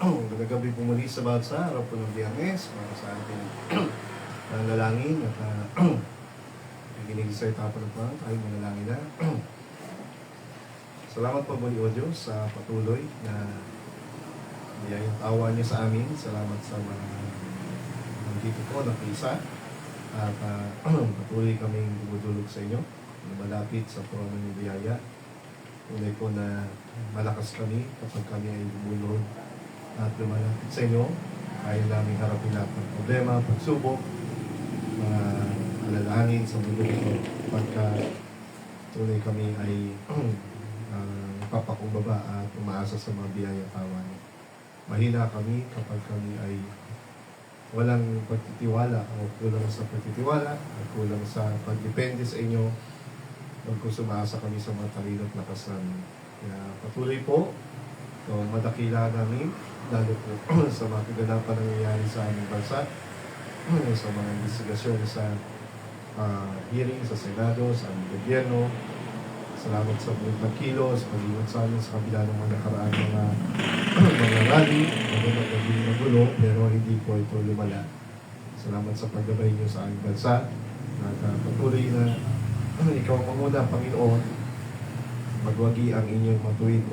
Nagagabi po muli sa bawat sa araw po ng Biyernes para sa ating nanalangin at naginig sa itapon ng Panginoon. Tayo manalangin na. Salamat po muli, O Diyos, sa patuloy na biyayang tawa niyo sa amin. Salamat sa mga nandito po na isa at patuloy kaming dumudulog sa inyo na malapit sa trono ni biyaya. Tunay po na malakas kami kapag kami ay lumulod at lumalapit sa inyo. Kaya namin harapin lahat ng problema, pagsubok, mga alalahanin sa mundo ito pagka tunay kami ay papakumbaba at umaasa sa mga biyaya tawa niyo. Mahina kami kapag kami ay walang pagtitiwala o kulang sa pagtitiwala at kulang sa pagdepende sa inyo pag sumaasa kami sa mga talino at lakas namin. Kaya patuloy po itong madakila namin, lalo po sa mga kaganapan na nangyayari sa aming bansa, sa mga investigasyon sa hearing sa Senado, sa aming gobyerno. Salamat sa mga pagkilos, pag-iwan sa amin sa kabila ng mga nakaraan mga rally, naging magulo, pero hindi po ito lumala. Salamat sa paggabay niyo sa aming bansa. At patuloy na ikaw ang manguna, Panginoon, magwagi ang inyong matuwid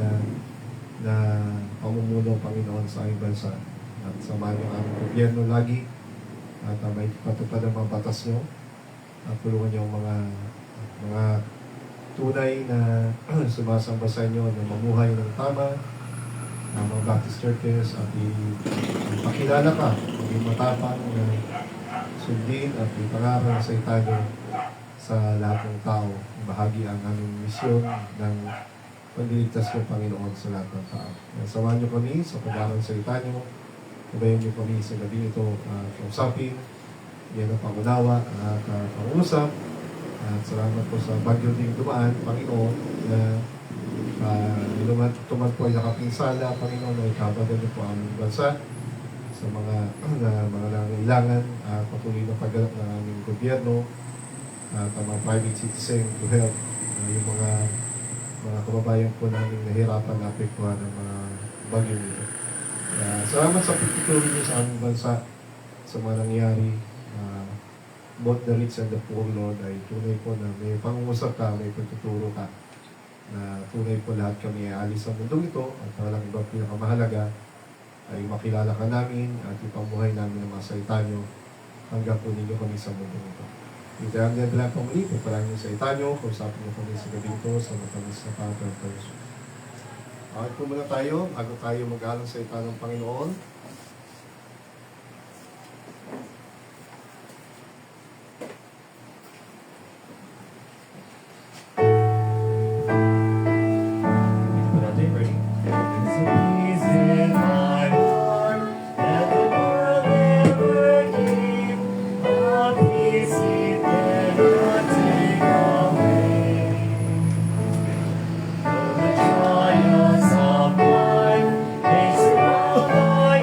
na pamumuno, Panginoon, sa aming bansa. At samahan niyo ang aming gobyerno lagi at may patupad ang mga batas niyo at tulungan niyo ang mga tunay na sumasamba sa inyo na mamuhay ng tama, mga Baptist churches at ipakilala ka, maging matapang na sundin at ipangaral sa itanyo sa lahat ng tao. Bahagi ang aming misyon ng pagliligtas ng Panginoon sa lahat ng tao. Samahan niyo kami sa pag-aaral sa itanyo. Kabayan niyo kami sa gabi ito kausapin. Yan ang pangunawa at pangusap. At salamat po sa bagyo ding dumaan, Panginoon, na tuman po ay nakapinsala, Panginoon, na ikabagan niyo po ang bansa sa mga nangailangan, patuloy na pagganap ng aming gobyerno at ang mga private citizen to help yung mga kababayan po namin nahirapan na apektuhan ng mga bagyo nito. Salamat sa pagtutulong niyo sa aming bansa sa mga nangyari. Both the rich and the poor, Lord, ay tunay po na may pangungusap ka, may pagtuturo ka, na tunay po lahat kami ay alis sa mundong ito at walang iba pinakamahalaga ay makilala ka namin at ipamuhay namin ang mga salita nyo hanggang po ninyo kami sa mundong ito. Ito ang nabila pa muli, pagpalang nyo sa itanyo, kausapin nyo kami sa gabi ito sa matamis na pagkakas. Okay po muna tayo, bago tayo mag-alang sa itanong ng Panginoon. Trials of life, they surround my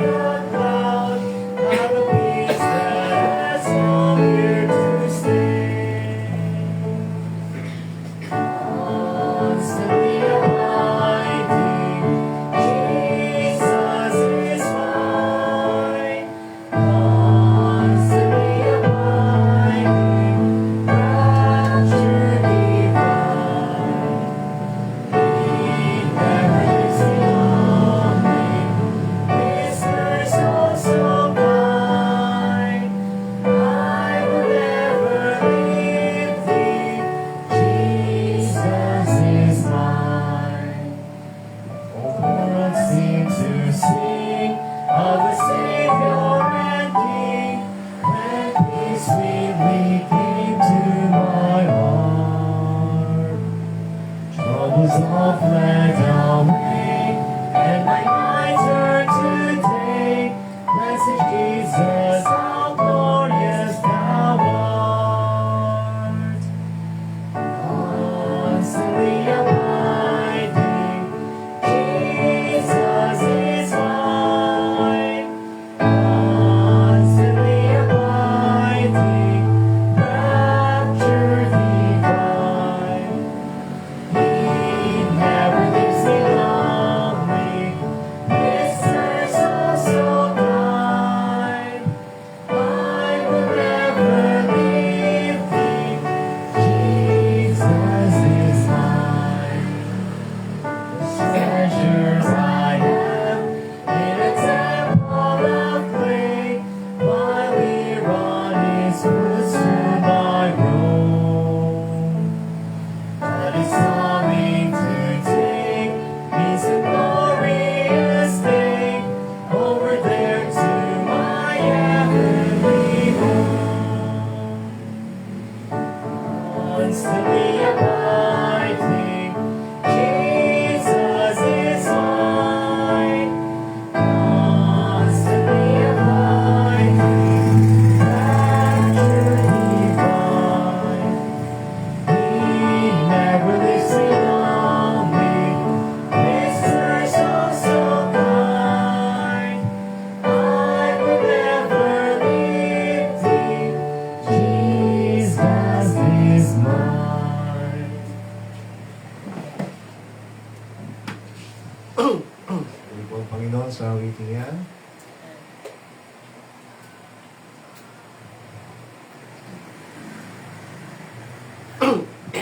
po ang Panginoon sa awiting yan.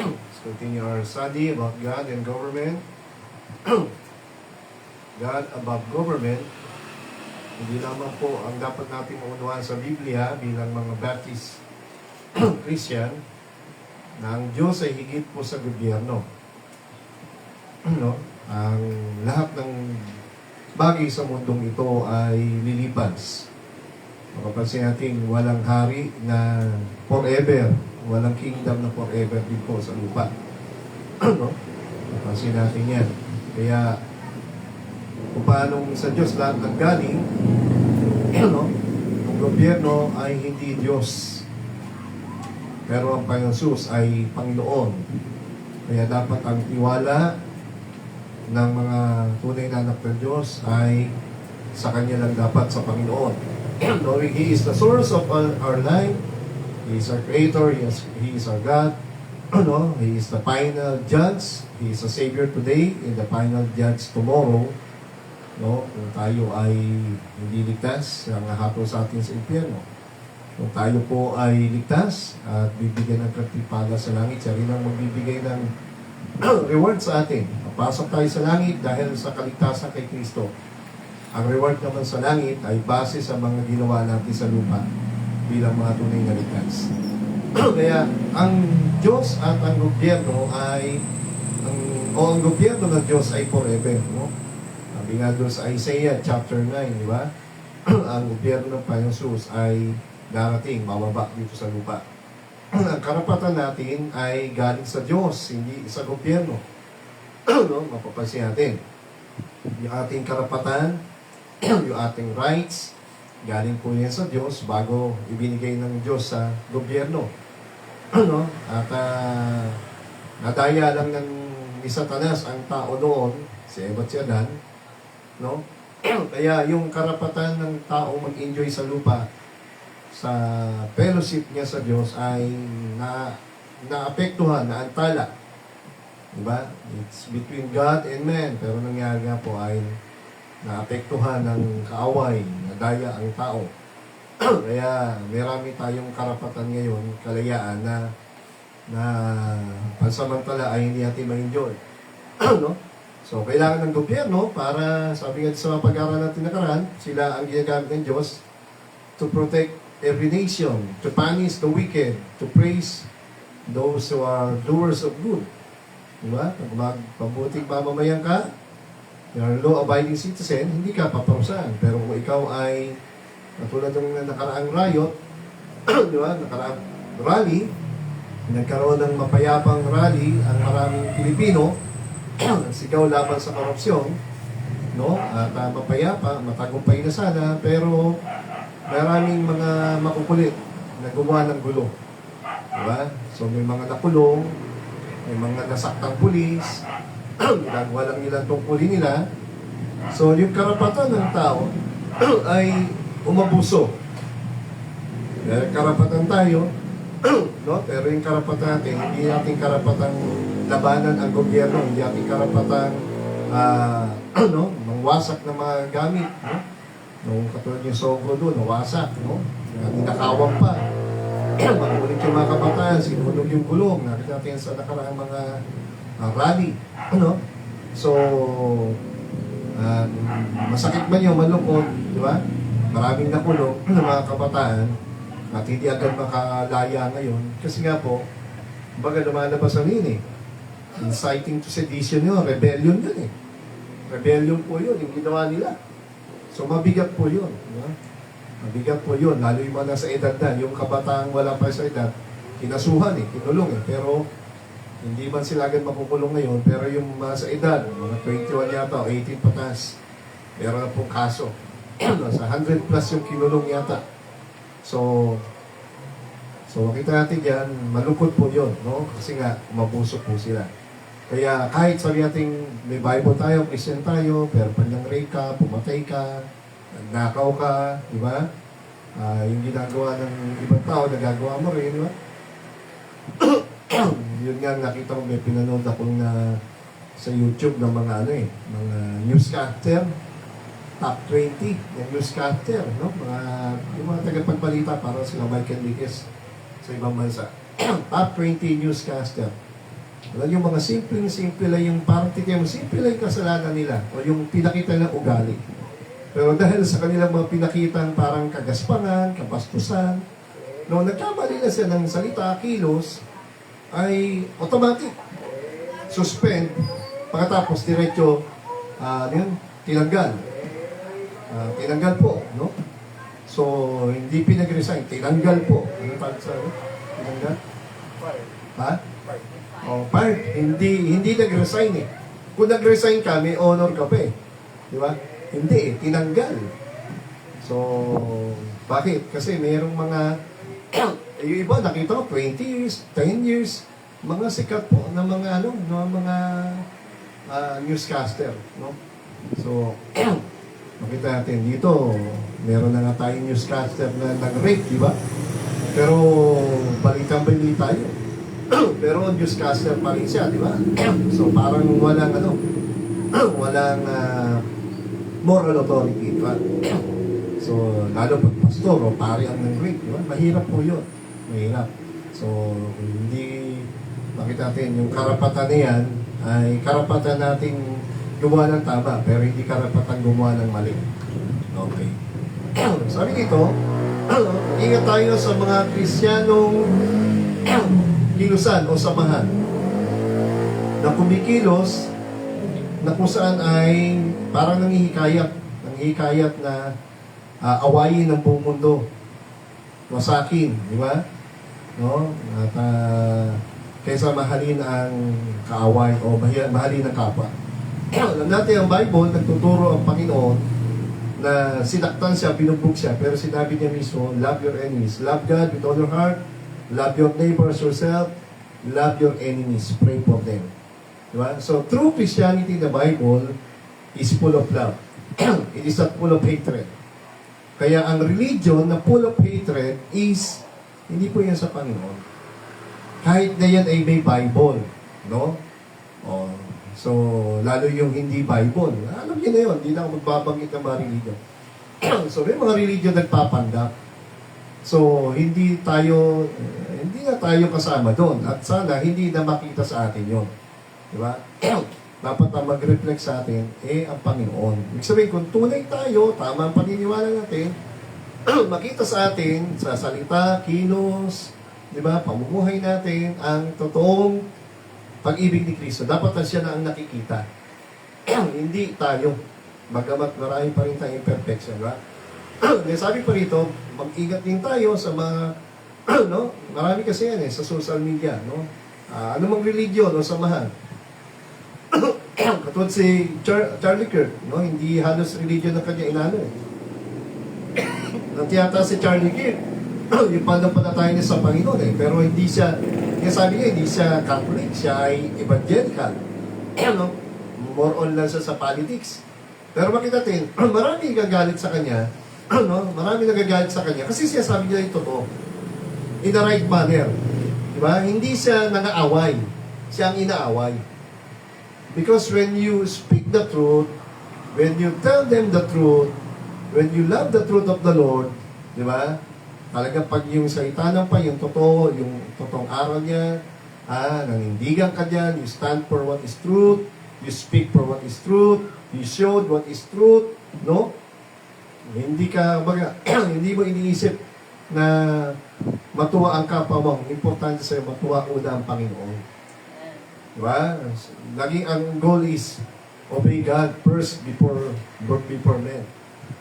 Let's continue our study about God and government. God above government. Hindi naman po ang dapat natin maunawaan sa Biblia bilang mga Baptist Christian na ang Diyos ay higit po sa gobyerno. No? Ang lahat ng bagay sa mundong ito ay lilipas. Mapapansin natin, walang hari na forever. Walang kingdom na forever din po sa lupa. No? Mapapansin natin yan. Kaya, kung paano sa Diyos lahat ng galing, no? Ang gobyerno ay hindi Diyos. Pero ang Panginoon Jesus ay Panginoon. Kaya dapat ang tiwala ng mga tunay na anak ng Diyos ay sa Kanya lang dapat, sa Panginoon. Knowing He is the source of our life, He is our Creator, He is our God, no? He is the final judge, He is the Savior today, and the final judge tomorrow. No? Kung tayo ay hindi ligtas, ang hahatol sa atin sa impyerno. Kung tayo po ay ligtas at bibigyan ng katipala sa langit, siya rin ang magbibigay ng reward sa atin. Papasok tayo sa langit dahil sa kaligtasan kay Kristo. Ang reward naman sa langit ay base sa mga ginawa natin sa lupa bilang mga tunay na ligtas. Kaya ang Diyos at ang gobyerno ay ang gobyerno ng Diyos ay forever. No? Sabi nga doon sa Isaiah chapter 9, di ba? Ang gobyerno ng Panginoon Jesus ay darating, mababa dito sa lupa. Ang karapatan natin ay galing sa Diyos, hindi sa gobyerno. No? Mapapansin natin. Yung ating karapatan, yung ating rights, galing po yan sa Diyos bago ibinigay ng Diyos sa gobyerno. No? At nadaya lang ni Satanas ang tao noon, si Eva at si Adan, no? Kaya yung karapatan ng tao mag-enjoy sa lupa, sa fellowship niya sa Diyos ay naapektuhan, naantala. Diba? It's between God and man. Pero nangyari nga po ay naapektuhan ng kaaway, nadaya ang tao. Kaya marami tayong karapatan ngayon, kalayaan na pansamantala ay hindi natin ma-enjoy. No? So, kailangan ng gobyerno para, sabi nga sa pag-aaral natin nakaraan, sila ang ginagamit ng Diyos to protect every nation, to punish the wicked, to praise those who are doers of good. Diba? Pag magpabuting mamamayan ka, you're a law-abiding citizen, hindi ka paparusahan. Pero kung ikaw ay, katulad ng nakaraang riot, diba? Nakaraang rally, nagkaroon ng mapayapang rally ang maraming Pilipino, sigaw laban sa korupsyon, no? At mapayapa, matagumpay na sana, pero maraming mga makukulit na gumawa ng gulo. Diba? So may mga nakulong, may mga nasaktang pulis, ginagawa lang nila tungkulin nila. So yung karapatan ng tao ay umabuso. Dahil karapatan tayo, no? Pero yung karapatan natin, hindi natin karapatang labanan ang gobyerno, hindi natin karapatang no? Mangwasak ng mga gamit, no? Nung katulad yung Sogo doon, nawasak, no? Ninakawang pa. Magulit yung mga kabataan, sinunog yung gulong. Nakita natin sa nakaraang mga rally. Ano? So, masakit man yung malungkot, di ba? Maraming nakulong ng mga kabataan at hindi agad makalaya ngayon. Kasi nga po, baga lumalabas ang yun eh. Inciting to sedition yun, rebellion yun eh. Rebellion po yun, yung ginawa nila. So mabigat po yun. No? Mabigat po yun. Lalo yung mga nasa edad na. Yung kabataang wala pa sa edad, kinasuhan eh, kinulong eh. Pero hindi man sila agad makukulong ngayon. Pero yung mga sa edad, mga 21 yata o 18 patas, meron na pong kaso. Sa 100 plus yung kinulong yata. So makita natin yan, malungkot po yun. No? Kasi nga, umabuso po sila. Kaya kahit sabi natin may Bible tayo, Christian tayo, pero pag nang-rape ka, pumatay ka, nagnakaw ka, di ba? Yung ginagawa ng ibang tao, nagagawa mo rin, di ba? Yun nga, nakita ko may pinanood ako na sa YouTube ng mga mga newscaster top 20 ng newscaster, no? Yung mga tagapagbalita para sila Michael Miguez sa ibang bansa. Top 20 newscaster. Alam yung mga simple lang yung parang titigyan mo, simple lang yung kasalanan nila o yung pinakita ng ugali. Pero dahil sa kanilang mga pinakitang parang kagaspangan, kabastusan, no, nagkamali na siya ng salita, kilos, ay automatic. Suspend, pagkatapos diretso, tinanggal. Tinanggal po, no? So, hindi pinag-resign, tinanggal po. Ano tawag sa tinanggal? Ha? Oh, part. Hindi nag-resign eh. Kung nag-resign ka, may honor ka pa eh. Di ba? Hindi eh, tinanggal. So, bakit? Kasi mayroong mga, yung iba, nakita ko, 20 years, 10 years, mga sikat po na mga, mga newscaster, no? So, makita natin dito, meron na nga tayong newscaster na nag-rape, di ba? Pero, balitang-balita yun. Pero newscaster pa rin siya, di ba? So, parang walang, walang moral authority, di ba? So, lalo pag pastor o pari ang nag-rape, di ba? Mahirap po yun. Mahirap. So, hindi, makita natin, yung karapatan na yan, ay karapatan nating gumawa ng tama, pero hindi karapatan gumawa ng mali. Okay. Sabi dito, ingat tayo sa mga Kristiyanong kilusan o samahan na kumikilos na kung saan ay parang nanghihikayat na awayin ng buong mundo. Wasakin, di ba? No? At kaysa mahalin ang kaaway o mahalin ang kapwa. Alam natin ang Bible, nagtuturo ang Panginoon na sinaktan siya, binugbog siya, pero sinabi niya mismo, love your enemies. Love God with all your heart. Love your neighbors yourself. Love your enemies. Pray for them. Diba? So, true Christianity in the Bible is full of love. It is not full of hatred. Kaya ang religion na full of hatred is, hindi po yan sa Panginoon. Kahit na yan ay may Bible. No? Oh, so, lalo yung hindi Bible. Alam niyo na yun, hindi na ako magbabanggit ng mga religion. So, may mga religion nagpapanggap. So, hindi na tayo kasama doon. At sana, hindi na makita sa atin yun. Diba? Dapat na mag-reflect sa atin, ang Panginoon. Ibig sabihin, kung tunay tayo, tama ang paniniwala natin, makita sa atin, sa salita, kilos, diba, pamumuhay natin, ang totoong pag-ibig ni Kristo. Dapat na siya na ang nakikita. Hindi tayo. Bagamat marami pa rin tayong imperfection, diba? Sabi pa rito, mag-ingat din tayo sa mga, marami kasi yan sa social media, anumang religion o samahan. Katulad si Charlie Kirk, hindi halos religion na kanya inano eh. Natiyata si Charlie Kirk, yung pananampalataya niya sa Panginoon eh, pero hindi siya, sabi niya, hindi siya Catholic, siya ay evangelical. More on lang siya sa politics. Pero makita natin, marami gagalit sa kanya, marami nagagalit sa kanya, kasi siya sabi niya yung totoo. In the right manner. Diba? Hindi siya nang-aaway, siya ang inaaway. Because when you speak the truth, when you tell them the truth, when you love the truth of the Lord, di ba? Talagang pag yung salita ng pa, yung totoo, yung totoong aral niya, nanindigan ka dyan, you stand for what is truth, you speak for what is truth, you showed what is truth, no? Hindi ka, hindi mo iniisip na matuwa ang kapwa mo. Importante sa'yo, matuwa una ang Panginoon. Diba? Laging ang goal is obey God first before men.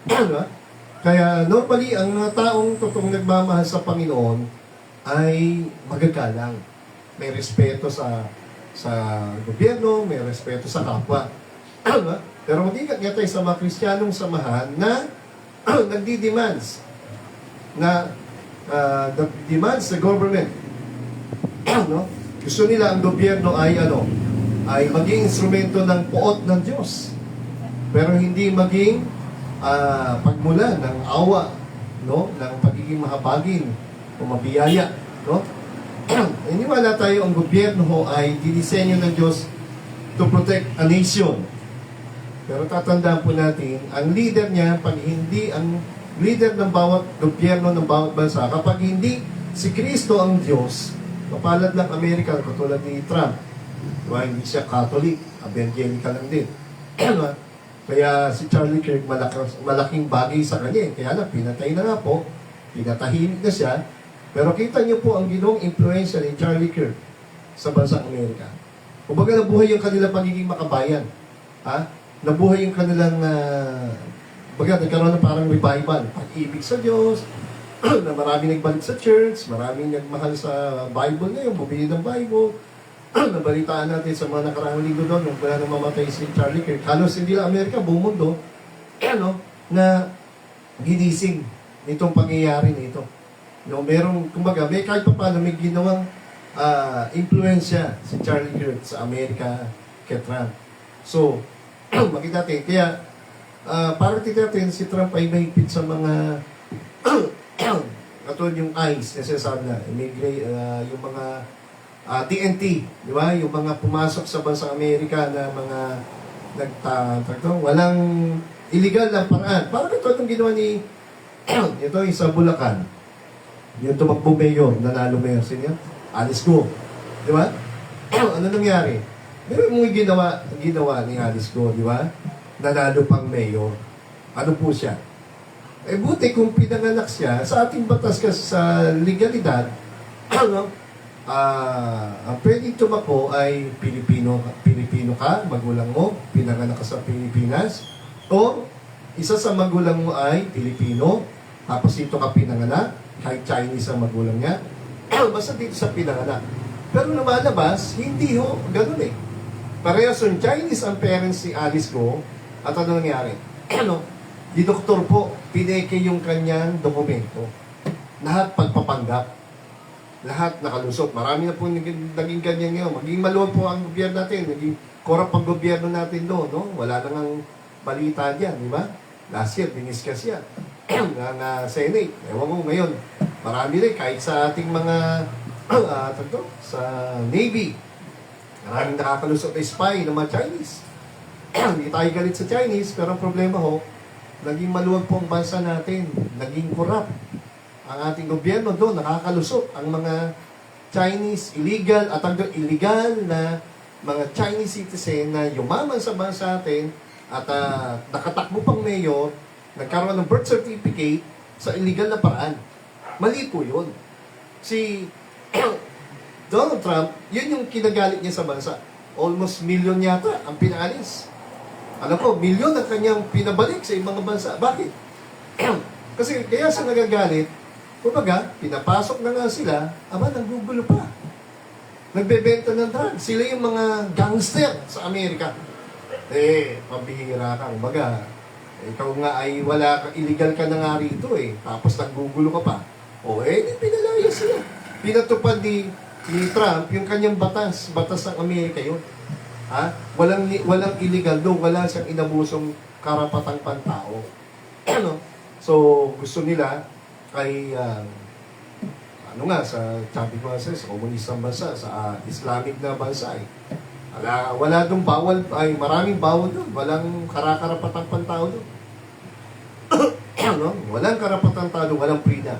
Diba? Kaya normally, ang mga taong totoong nagmamahal sa Panginoon ay magagalang. May respeto sa gobyerno, may respeto sa kapwa. Diba? Pero mag-ingat nga tayo sa mga Kristiyanong samahan na nagdi-demands na demands sa government. Gusto nila ang gobyerno ay maging instrumento ng poot ng Diyos. Pero hindi maging pagmula ng awa, ng pagiging mahabagin o mabiyaya, Iniwala tayo ang gobyerno ay dinisenyo ng Diyos to protect a nation. Pero tatandaan po natin, ang leader niya, pag hindi, ang leader ng bawat gobyerno ng bawat bansa, kapag hindi si Kristo ang Diyos, mapalad lang Amerika, katulad ni Trump. Diba? Hindi siya Catholic, evangelical lang din. Kaya si Charlie Kirk, malaking bagay sa kanya. Kaya lang, pinatay na nga po, pinatahimik na siya. Pero kita niyo po ang ginong influensya ni Charlie Kirk sa bansang Amerika. Kumbaga nabuhay yung kanilang pagiging makabayan. Ha? Nabuhay yung kanilang, baga nagkaroon ng parang revival. Pag-ibig sa Diyos, na maraming nagbalik sa church, maraming nagmahal sa Bible ngayon, bumili ng Bible. Nabalitaan natin sa mga nakaraang linggo doon, nung wala nang mamatay si Charlie Kirk. Halos hindi lang Amerika, buong mundo, na ginising nitong pangyayari nito. No, merong, kumbaga, may kahit pa paano may ginawang influensya si Charlie Kirk sa Amerika kay Trump. So, makita natin, kaya parang natin si Trump ay mahigpit sa mga katulad yung ICE, nasasabi na, yung mga TNT, di ba? Yung mga pumasok sa bansang Amerika na mga walang illegal na paraan. Parang ito itong ginawa ni ito yung sa Bulacan. Yung tumakbo mayor, nanalo mayor siya, Alice Go. Di ba? Ano nangyari? Meron mong ginawa ni Alice Go, di ba? Nanalo pang mayor. Ano po siya? Eh buti kung pinanganak siya, sa ating batas kasi sa legalidad, ang pwedeng tumakbo ay Pilipino ka, magulang mo, pinanganak ka sa Pilipinas, o isa sa magulang mo ay Pilipino, tapos dito ka pinanganak, kahit Chinese ang magulang niya, basta dito sa pinanganak. Pero lumalabas, hindi ho, ganun eh. Parehas yung Chinese ang parents ni Alice Go, at ano nangyari? Di doktor po, pineke yung kanyang dokumento. Lahat pagpapanggap. Lahat nakalusot. Marami na po naging ganyan ngayon. Maging maluwag po ang gobyerno natin. Naging korap ang gobyerno natin doon. No? Wala nang balita dyan, di ba? Last year, diniscuss yan. ng Senate. Ewan ko ngayon. Marami rin, kahit sa ating mga sa Navy. Maraming nakakalusot na spy ng mga Chinese. Hindi tayo galit sa Chinese, pero ang problema ho, naging maluwag po ang bansa natin. Naging korap. Ang ating gobyerno doon, nakakalusot ang mga Chinese illegal at ang illegal na mga Chinese citizen na yumaman sa bansa natin at nakatakbo pang mayor, nagkaroon ng birth certificate sa illegal na paraan. Mali po yun. Si Donald Trump, yun yung kinagalit niya sa bansa. Almost million yata ang pinaalis. Alam ko, milyon ang kanyang pinabalik sa ibang bansa. Bakit? Kasi kaya sa nagagalit, kumbaga, pinapasok na nga sila, nanggugulo pa. Nagbebenta ng drugs. Sila yung mga gangster sa Amerika. Pambihira ka. Kumbaga, ikaw nga ay illegal ka na nga rito Tapos nanggugulo ka pa. Pinalaya sila. Pinatupad ni Trump yung kanyang batas ng Amerika yun. Walang illegal doon, wala siyang inabusong karapatang pantao. So, gusto nila kay sa sabi ko sa komunistang bansa, sa Islamic na bansa wala doon bawal, maraming bawal doon, walang karapatang pantao doon. Walang karapatang tao, walang freedom.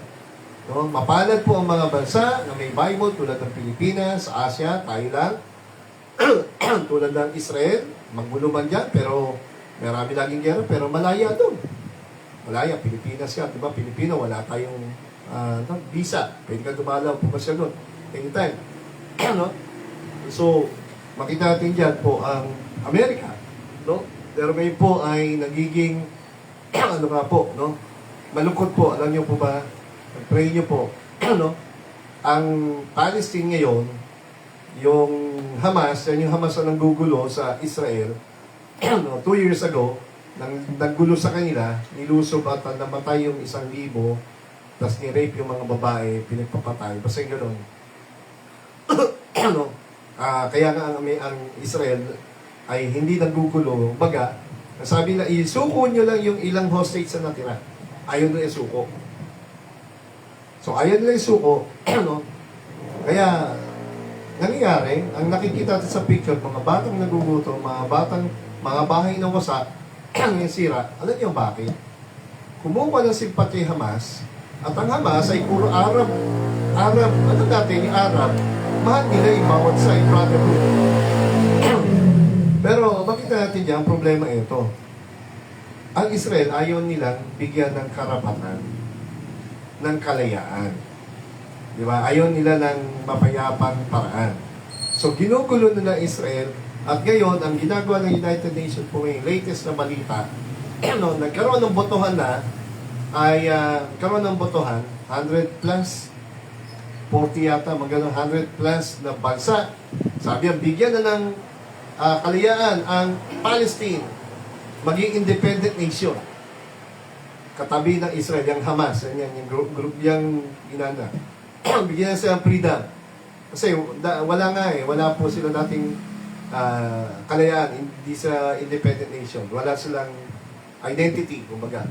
Mapalad po ang mga bansa na may Bible tulad ng Pilipinas, Asia, Thailand, tulad ng Israel, maggulo man dyan, pero marami laging gera, pero malaya doon. Malaya, Pilipinas ka, diba? Pilipino, wala tayong visa. Pwede ka dumalaw po kasi doon. Anytime. So, makita natin dyan po ang Amerika. Pero ngayon po ay nagiging, malungkot po. Alam niyo po ba, pray niyo po, ang Palestine ngayon, yung Hamas, yan yung Hamas na nanggugulo sa Israel, 2 years ago, nanggulo sa kanila, nilusob at namatay yung 1,000, tapos ni-rape yung mga babae, pinagpapatay, basta yung gano'n. Kaya nga ang Israel ay hindi nanggugulo, baga, sabi na, isuko nyo lang yung ilang hostage na natira. Ayaw na isuko. So, ayaw nila isuko, kaya, nangyayari, ang nakikita natin sa picture, mga batang nagugutom, mga bahay na wasak, yung sira. Alam niyo bakit? Kumuha ng simpati Hamas, at ang Hamas ay puro Arab. Ano natin, yung Arab, mahal nila yung bawat side brotherhood. Pero makita natin dyan, ang problema ito. Ang Israel ayaw nilang bigyan ng karapatan, ng kalayaan. Di ba? Ayaw nila ng mapayapang paraan. So, ginugulo na ng Israel, at ngayon, ang ginagawa ng United Nations po ngayon, latest na balita, nagkaroon ng botohan na, karoon ng botohan, 100 plus, 40 yata, magano'ng 100 plus na bansa. Sabi ang bigyan na ng kalayaan ang Palestine, maging independent nation. Katabi ng Israel, yung Hamas, yung group yung inana. Bigyan na siya ng freedom. Kasi wala po sila dating kalayaan, hindi sa independent nation. Wala silang identity, kumbaga.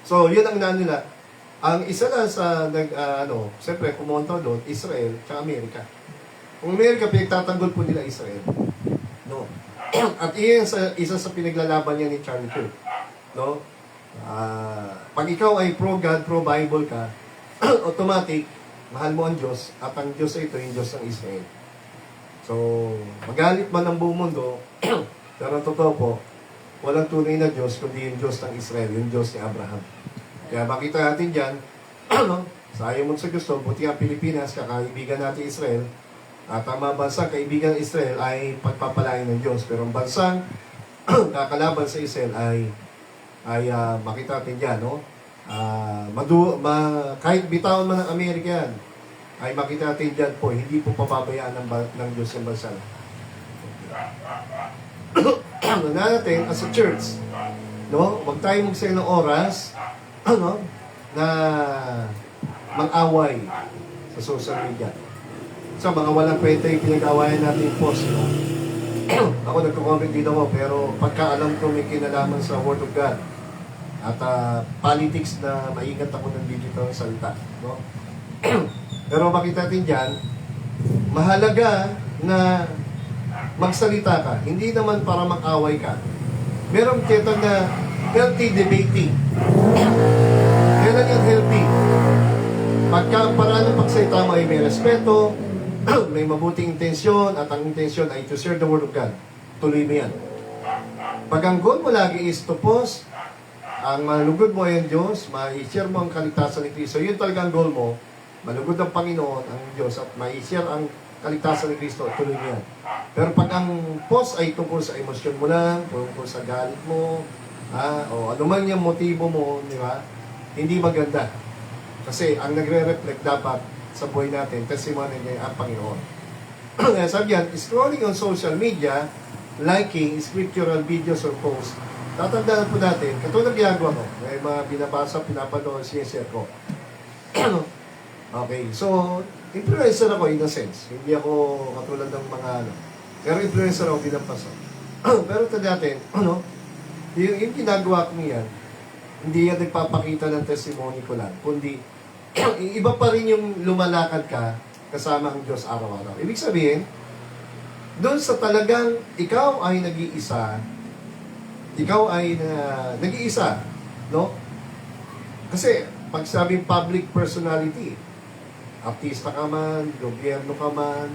So, yun ang naan nila. Ang isa lang sa, siyempre, kumontra doon, Israel, at Amerika. Kung Amerika, pinagtatanggol po nila Israel. No? At iyan isa sa pinaglalaban niya ni Charlie Kirk. No? Pag ikaw ay pro-God, pro-Bible ka, automatic, mahal mo ang Diyos, at ang Diyos ay ito, yung Diyos ng Israel. So, magalit man ang buong mundo, pero ang totoo po, walang tunay na Diyos, kundi yung Diyos ng Israel, yung Diyos ni Abraham. Kaya makita natin dyan, sa ayaw mo sa gusto, buti ang Pilipinas, kakaibigan natin Israel, at ang mga bansang kaibigan ng Israel ay pagpapalain ng Diyos. Pero ang bansang kakalaban sa Israel ay makita natin dyan, no? Kahit bitawan man ng Amerika yan, ay makita natin dyan po, hindi po pababayaan ng Diyos yung bansa. Nana natin, as a church, no? Huwag tayo magsayang ng oras, na mag-away sa social media. So, mga walang kwenta yung pinag-awayan natin yung post, no? Ako nagko-comment din ako, pero pagka alam ko may kinalaman sa Word of God, at politics na maingat ako ng digital salita, no? Pero makita natin dyan, mahalaga na magsalita ka. Hindi naman para mag-away ka. Merong tiyatag na healthy debating. Kailan yung healthy? Pagka ang paraan ng pagsalita mo ay may respeto, may mabuting intensyon, at ang intensyon ay to share the Word of God. Tuloy mo yan. Pag ang goal mo lagi is to post, ang malugod mo ay ang Diyos, ma-share mo ang kaligtasan ni Kristo. Yun talaga ang goal mo. Malugod ang Panginoon, ang Diyos, at ma-share ang kaligtasan ni Kristo. Tuloy mo yan. Pero pag ang post ay tungkol sa emosyon mo lang, tungkol sa galit mo, o anuman yung motibo mo, di ba? Hindi maganda. Kasi ang nagre-reflect dapat sa buhay natin, testimony niya ang Panginoon. Sabi yan, scrolling on social media, liking scriptural videos or posts, tatandaan po natin, katulad ginagawa ko, may mga binabasa, pinapanood, sinishare ko. Okay, so, influencer ako in a sense. Hindi ako katulad ng mga pero influencer ako binabasa. Pero tanda natin, yung ginagawa ko yan, hindi yan nagpapakita ng testimony ko lang, kundi iba pa rin yung lumalakad ka kasama ang Diyos araw-araw. Ibig sabihin, doon sa talagang ikaw ay nag-iisa, no? Kasi, pag sabing public personality, artista ka man, gobyerno ka man,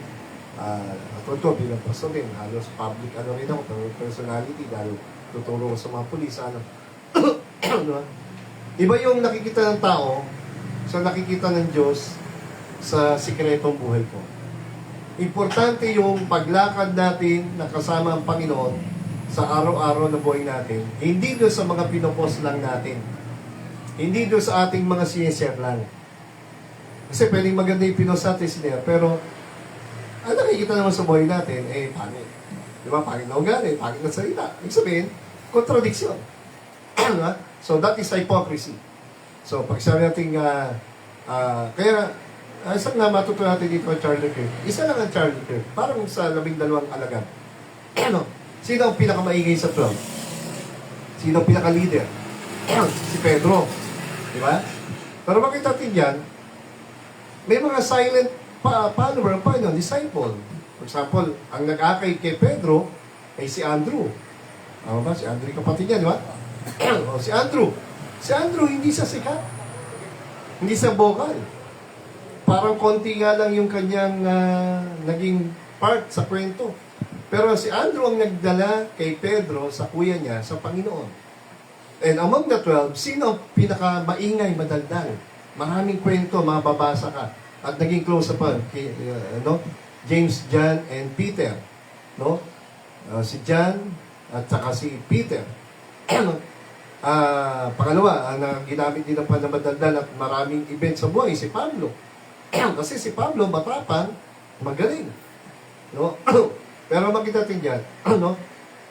ito bilang pastor din, halos public rin ako, personality, dahil tuturo ko sa mga pulis, no? Iba yung nakikita ng tao sa nakikita ng Diyos sa sikretong buhay ko. Importante yung paglakad natin na kasama ang Panginoon sa araw-araw na buhay natin. Hindi doon sa mga pinopost lang natin. Hindi doon sa ating mga sinishare lang. Kasi pwedeng maganda yung pinost natin sinishare, pero ang nakikita naman sa buhay natin, pangit. Di ba? Pangit na ugali, pangit na salita. Ibig sabihin, contradiction. So, that is hypocrisy. So, pag sabi natin, kaya, isang na matutunan natin dito ang Charlie Kirk. Isa lang ang Charlie Kirk. Parang sa 12 alagad. Sino ang pinakamaingay sa 12? Sino ang pinaka-leader? Si Pedro. Di ba? Pero makita natin yan, may mga silent follower pa disciple. For example, ang nag-akay kay Pedro ay si Andrew. Tama ba? Si Andrew yung kapatid niya, di ba? O, si Andrew. Si Andrew, hindi siya sikat. Hindi siya vocal. Parang konti nga lang yung kanyang naging part sa kwento. Pero si Andrew ang nagdala kay Pedro sa kuya niya sa Panginoon. And among the 12, sino ang pinaka-maingay, madaldal? Maraming kwento, mababasa ka. At naging close pa kay, James, John, and Peter. No? Si John at saka si Peter. Pangalawa, na ginamit din ng panamandaldal at maraming event sa buhay, si Pablo. Kasi si Pablo, matapang, magaling. No? Pero makita natin dyan,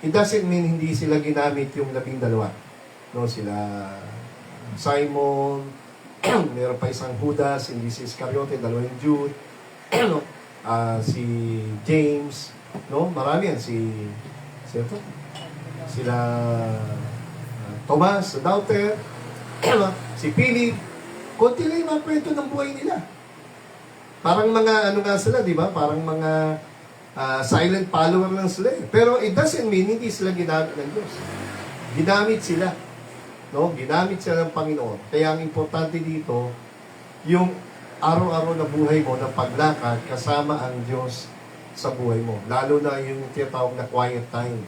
it doesn't mean hindi sila ginamit yung 12. No? Sila Simon, meron pa isang Judas, hindi si Iscariote, dalawang Jude, si James, no? Marami yan, sila Thomas, the doubter, si Philip, konti lang yung mga kwento ng buhay nila. Parang mga ano nga sila, di ba? Parang mga silent follower lang sila. Pero it doesn't mean hindi sila ginamit ng Diyos. Ginamit sila. No? Ginamit sila ng Panginoon. Kaya ang importante dito, yung araw-araw na buhay mo, na paglakad, kasama ang Diyos sa buhay mo. Lalo na yung tinatawag na quiet time.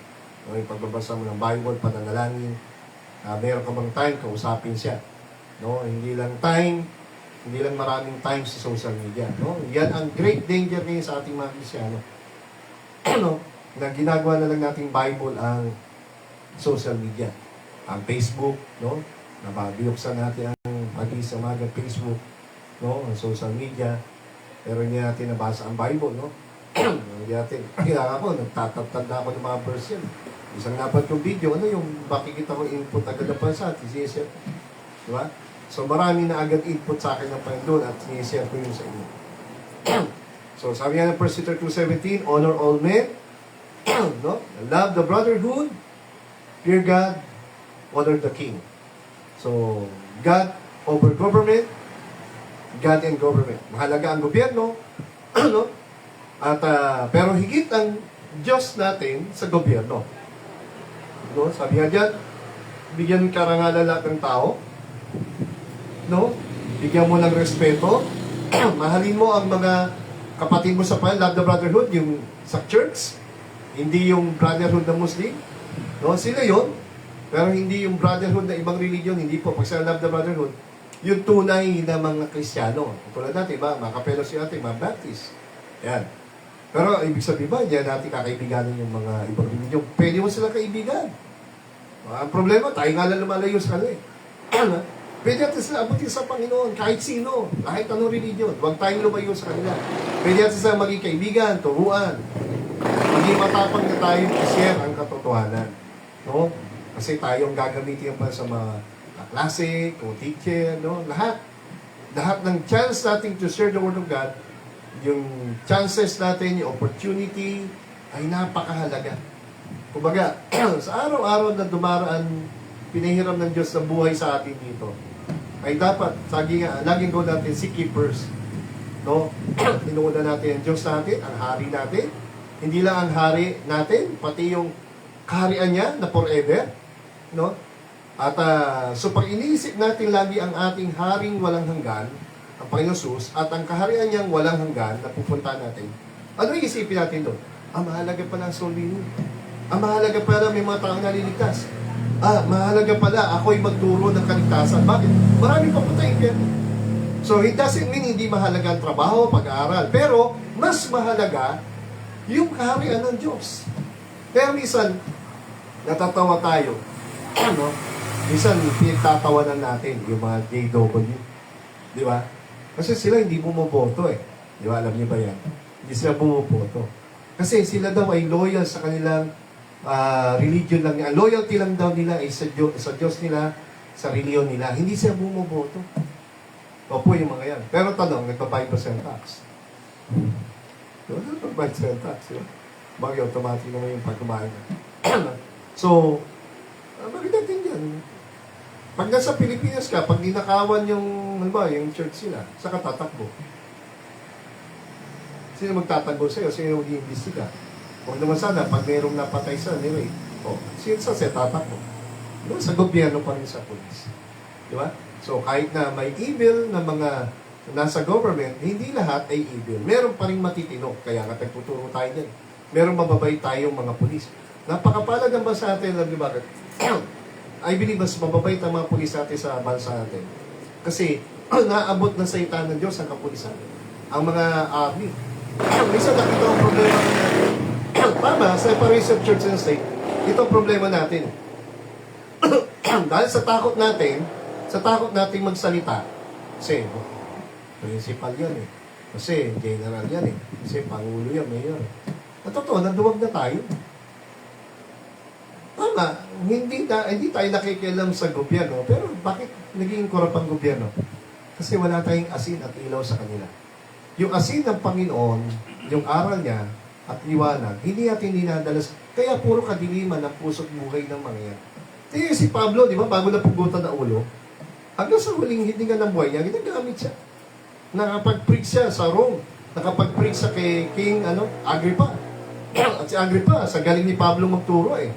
No? Yung pagbabasa mo ng Bible, pananalangin, meron ka bang time, kausapin siya. No? Hindi lang maraming time sa social media. No? Yan ang great danger ngayon sa ating mga Kristyano. Na ginagawa na lang nating Bible ang social media. Ang Facebook, no? Nababiyoksan natin ang pag-isa magang Facebook, no? Ang social media. Pero hindi natin nabasa ang Bible, no? Hindi natin. Kaya ako, nagtatatanda ako ng mga verse yan. Isang dapat yung video, yung makikita ko input agad na pansa at i-share. Di ba? So marami na agad input sa akin ng Panginoon at i-share ko yun sa inyo. So sabi nga ng 1 Peter 2:17, honor all men, no? Love the brotherhood, fear God, honor the king. So, God over government, God and government. Mahalaga ang gobyerno, no? At pero higit ang Diyos natin sa gobyerno. No? Sabi nga dyan, bigyan karangalan lahat ng tao, no? Bigyan mo ng respeto, mahalin mo ang mga kapatid mo sa pamilya, love the brotherhood, yung sa church, hindi yung brotherhood na Muslim, no? Sila yon, pero hindi yung brotherhood na ibang religion, hindi po. Pag sa love the brotherhood, yung tunay na mga Kristiyano. Tulad natin, ba? Mga kapelo si ating, mga Baptist. Yan. Pero ibig sabihin ba, diyan natin kakaibiganin yung mga ibang religion. Pwede mo sila kaibigan. Ang problema, tayo nga lang lumalayo sa kanila. Pwede natin sila abutin sa Panginoon, kahit sino, kahit anong religion. Huwag tayong lumayo sa kanila. Pwede natin sila maging kaibigan, turuan. Maging matapang na tayo i-share ang katotohanan. No? Kasi tayong gagamitin pa sa mga klase, co-teacher, no? Lahat ng chance natin to share the Word of God, yung chances natin, yung opportunity, ay napakahalaga. Kumbaga, sa araw-araw na dumaraan, pinahiram ng Diyos na buhay sa atin dito, ay dapat, laging go natin, seek ye first. No? Inuuna natin ang Diyos natin, ang hari natin. Hindi lang ang hari natin, pati yung kaharian niya na forever. No? At so pag iniisip natin lagi ang ating haring walang hanggan, ang Panginoon Jesus, at ang kaharian niyang walang hanggan na pupunta natin, ano yung isipin natin doon? Mahalaga pala ang soul winning. Mahalaga pala may mga taong naliligtas. Mahalaga pala ako'y magturo ng kaligtasan. Bakit? Maraming papunta impyerno. So it doesn't mean hindi mahalaga ang trabaho, pag-aaral. Pero mas mahalaga yung kaharian ng Diyos. Pero minsan, natatawa tayo. Minsan, pinagtatawanan natin yung mga JW. Di ba? Kasi sila hindi bumoboto eh. Di ba? Alam niyo ba yan? Hindi sila bumoboto. Kasi sila daw ay loyal sa kanilang religion lang. Ang loyalty lang daw nila ay sa Diyos nila, sa religion nila. Hindi sila bumoboto. Opo yung mga yan. Pero tanong, nagpa 5% tax. Nagpa 5% tax. Bagay automatic naman yung pagkumain. So, bakit natin yan? Pag nasa Pilipinas ka, pag ninakawan yung church sila, saka tatakbo. Sino magtatakbo sa'yo? Sino mag-iimbestiga? Huwag naman sana, pag mayroong napatay sa nilay, O, sa tatakbo. Doon sa gobyerno pa rin sa pulis. Di ba? So, kahit na may evil na mga nasa government, hindi lahat ay evil. Meron pa rin matitino. Kaya nga nagtuturo tayo din. Meron mababait tayong mga pulis. Napakapalag ang bansa natin, alam niyo bakit? I believe mas mababait ang mga pulis natin sa bansa natin. Kasi, naabot na sa itan ng Diyos ang kapulisan. Ang mga army. Minsan nakita ang problema natin. Tama, separation of church and state, ito ang problema natin. Dahil sa takot natin magsalita, kasi principal yan eh. Kasi general yan eh. Kasi pangulo yan, mayor. At totoo, nanduwag na tayo. Tama, hindi tayo nakikialam sa gobyerno, pero bakit naging korap ang gobyerno? Kasi wala tayong asin at ilaw sa kanila. Yung asin ng Panginoon, yung aral niya at liwanag, hindi natin dinadala. Kaya puro kadiliman ang puso't buhay ng mga yan. Kaya si Pablo, di ba, bago na pugutan na ulo, hanggang sa huling hininga ng buhay niya, ginagamit siya. Nakapag-preach siya sa Rome. Nakapag-preach sa kay King Agrippa. At si Agrippa, sa galing ni Pablo magturo eh.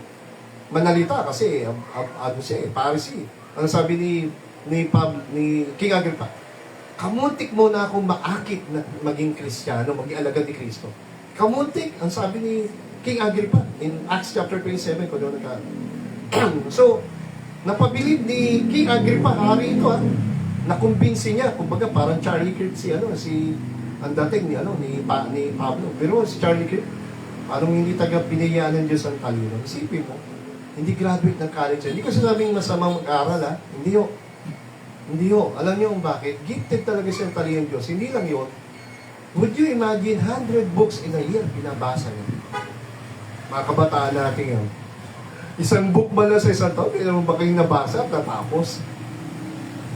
Manalita kasi, Pharisee. Ang sabi ni King Agrippa, kamuntik mo na akong maakit na maging Kristiyano, maging alagad ni Kristo. Kamuntik, ang sabi ni King Agrippa in Acts chapter 27, kung doon So, napabilib ni King Agrippa, hari ito nakumbinsi niya, kumbaga parang Charlie Kirk ang dating ni Pablo. Pero si Charlie Kirk, parang hindi taga-pinayaan ng Diyos ang talino. Isipin mo, hindi graduate ng college. Hindi ko sinabing masamang mag-aral, Hindi ho. Hindi ho. Alam niyo kung bakit? Gifted talaga siya ang talino ng Diyos. Hindi lang yun. Would you imagine 100 books in a year binabasa niya? Mga kabataan natin yun. Isang book ba lang sa isang taon, hindi naman ba kayong nabasa at natapos?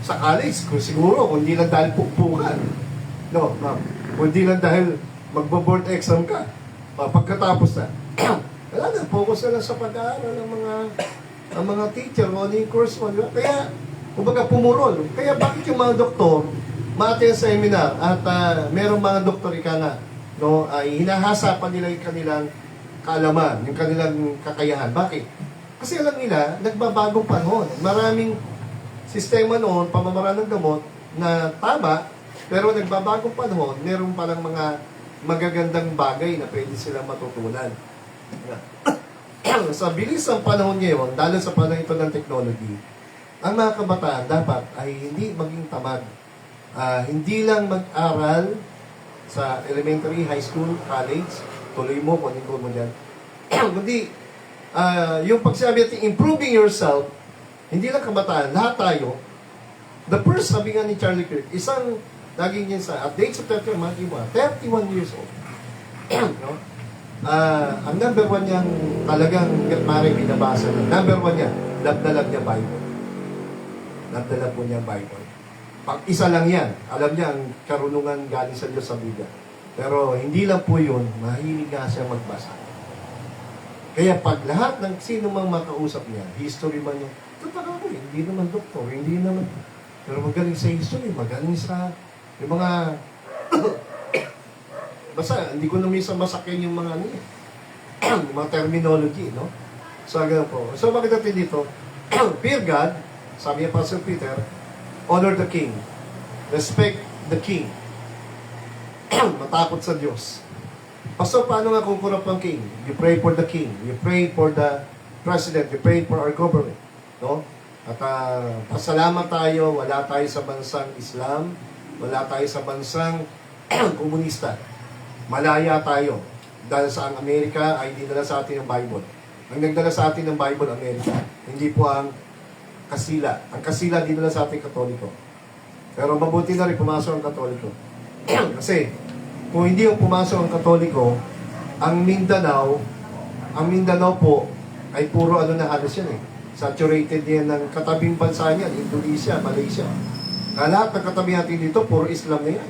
Sa college, siguro, kung di lang dahil pukpukan. No, ma'am. Kung di lang dahil magbo-board exam ka. Pagkatapos na, wala na, focus na lang sa pag-aaral ng mga teacher o ano yung course mo. Kaya, kumbaga pumurol. Kaya bakit yung mga doktor, ma-attend sa seminar at merong mga doktor ay hinahasa pa nila yung kanilang kaalaman, yung kanilang kakayahan. Bakit? Kasi alam nila, nagbabagong panahon. Maraming sistema noon, pamamaraan ng gamot na tama, pero nagbabagong panahon, meron palang mga magagandang bagay na pwede silang matutunan. Sa bilis ng panahon ngayon, dahil sa panahon ito ng technology, ang mga kabataan dapat ay hindi maging tamad. Hindi lang mag-aral sa elementary, high school, college, tuloy mo kung ano mo dyan. Kundi, yung pagsabi natin, improving yourself, hindi lang kabataan, lahat tayo. The first, sabi nga ni Charlie Kirk, isang naging niya at the age of 31 years old. No? Ang number one niyang talagang maring binabasa na. Number one niya, love na love niya Bible. Love na love po niya Bible. Pag isa lang yan, alam niya ang karunungan galing sa Diyos sa Biblia. Pero hindi lang po yun, mahilig nga siya magbasa. Kaya pag lahat ng sino mang makausap niya, history man yung, tataka ko hindi naman doktor, hindi naman, pero magaling sa history, magaling sa, yung mga, basta, hindi ko na minsan masakin yung mga, yung mga terminology, no? So, ganun po. So, bakit natin dito? Fear God, sabi niya Pastor Peter, honor the King, respect the King, matakot sa Diyos. Pastor, paano nga kung kurap ang king? You pray for the king. You pray for the president. You pray for our government. No? At pasalamat tayo, wala tayo sa bansang Islam, wala tayo sa bansang komunista. Malaya tayo. Dahil sa ang Amerika ay dinala sa atin ng Bible. Ang nagdala sa atin ng Bible, Amerika. Hindi po ang Kasila. Ang Kasila dinala sa atin Katoliko. Pero mabuti na rin pumasok ang Katoliko. Kasi, kung hindi yung pumasok ang Katoliko, ang Mindanao po, ay puro na halos yan eh. Saturated yan ng katabing bansa niyan, Indonesia, Malaysia. Lahat ng katabi natin dito, puro Islam na yan.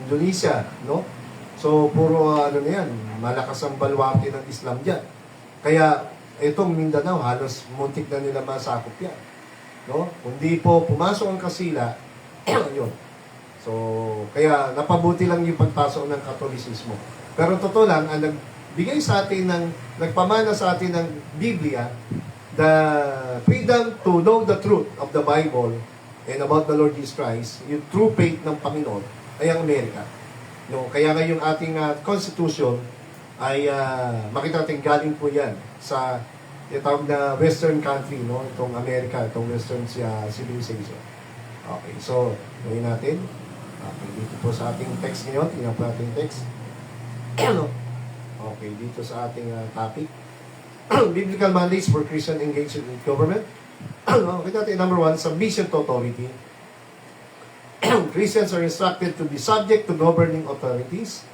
Indonesia, no? So, puro na yan, malakas ang balwarte ng Islam dyan. Kaya, itong Mindanao, halos muntik na nila masakop yan. No? Kung di po pumasok ang Kasila, yun. So, kaya napabuti lang yung pagpasok ng Katolisismo. Pero totoo lang, ang bigay sa atin nagpamana sa atin ng Biblia, the freedom to know the truth of the Bible and about the Lord Jesus Christ, yung true faith ng Panginoon, ay ang Amerika. No, kaya nga yung ating Constitution ay makita natin galing po yan sa itawag na Western country, no? Itong Amerika, itong Western civilization. Okay, so, gawin natin. Okay, dito po sa ating text ngayon, tingnan po natin text. Okay, dito sa ating topic. Biblical mandates for Christian engagement in government. Okay natin, number 1, submission to authority. Christians are instructed to be subject to governing authorities,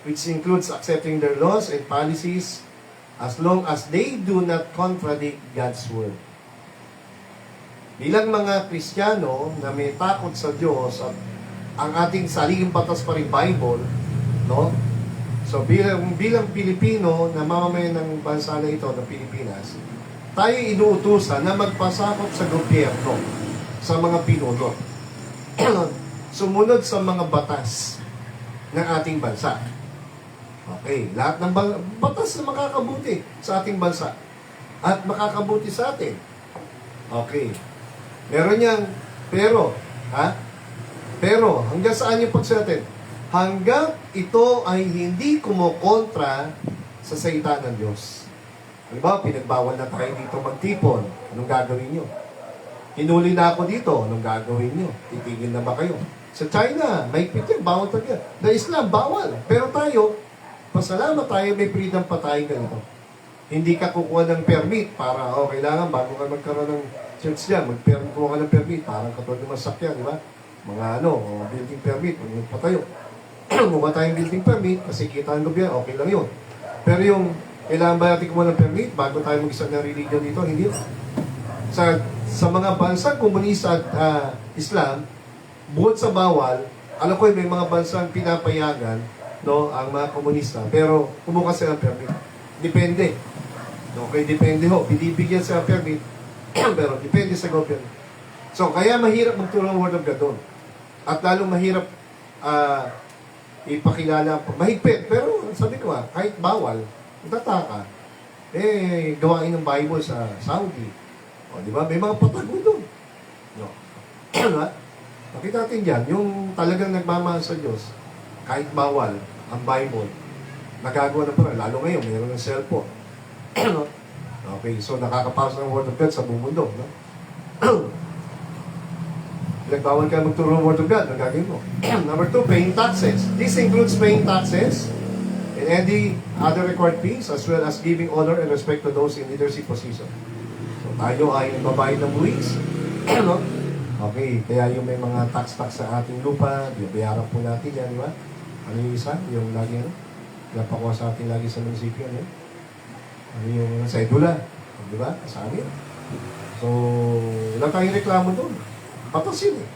which includes accepting their laws and policies as long as they do not contradict God's word. Bilang mga Kristiyano na may takot sa Diyos at ang ating sariling batas pa rin Bible, no? So bilang Pilipino na mamamayan ng bansa na ito, ng Pilipinas, tayo inuutusan na magpasakop sa gobyerno, sa mga pinuno. Sumunod sa mga batas ng ating bansa. Okay, lahat ng batas na makakabuti sa ating bansa at makakabuti sa atin. Okay. Meron niyang pero, pero hanggang saan yung pagsatin? Hanggang ito ay hindi kumokontra sa salita ng Diyos. Halimbawa, pinagbawal na tayo dito magtipon. Anong gagawin nyo? Hinuli na ako dito. Anong gagawin nyo? Titigil na ba kayo? Sa China, may pitin, bawal talaga. Sa Islam, bawal. Pero tayo, pasalamat tayo, may freedom pa tayo ganito. Hindi ka kukuha ng permit para, kailangan bago ka magkaroon ng church dyan, magkuha ka ng permit, parang katulad ng masakyan, di ba? Mga building permit, magpatayo. Mukha tayong building permit, kasi kita ng gobyerno, okay lang yun. Pero yung, kailangan ba natin kumuha ng permit bago tayo mag-isa ng religion dito? Hindi. Sa mga bansang komunista at Islam, bukod sa bawal, alam ko may mga bansang pinapayagan, no, ang mga komunista, pero kumuha sila ng permit. Depende. Okay, depende ho. Binibigyan sa permit, pero depende sa gobyerno. So, kaya mahirap magturo ng Word of God doon. At lalong mahirap ipakilala, mahigpit. Pero sabi ko kahit bawal, tataka, gawain ng Bible sa Saudi. O, di ba? May mga patago doon. No. Nakita natin dyan, yung talagang nagmamahal sa Diyos, kahit bawal ang Bible, nagagawa na pa rin. Lalo ngayon, mayroon ng cellphone. Okay, so nakakapasa ng Word of God sa buong mundo. No? Nagbawal ka magturo ng Word of God, ang gagawin mo. Number 2, paying taxes. This includes paying taxes and any other required fees, as well as giving honor and respect to those in leadership position. So tayo ay nagbabayad ng buwis. No? Okay, kaya yung may mga tax sa ating lupa, bayaran po natin yan, di ba? Ano yung isa? Yung lagi, napakuha sa atin lagi sa munisipyo, ano yung sedula, di ba? Sabi. So, wala tayong reklamo doon. Patas yun eh.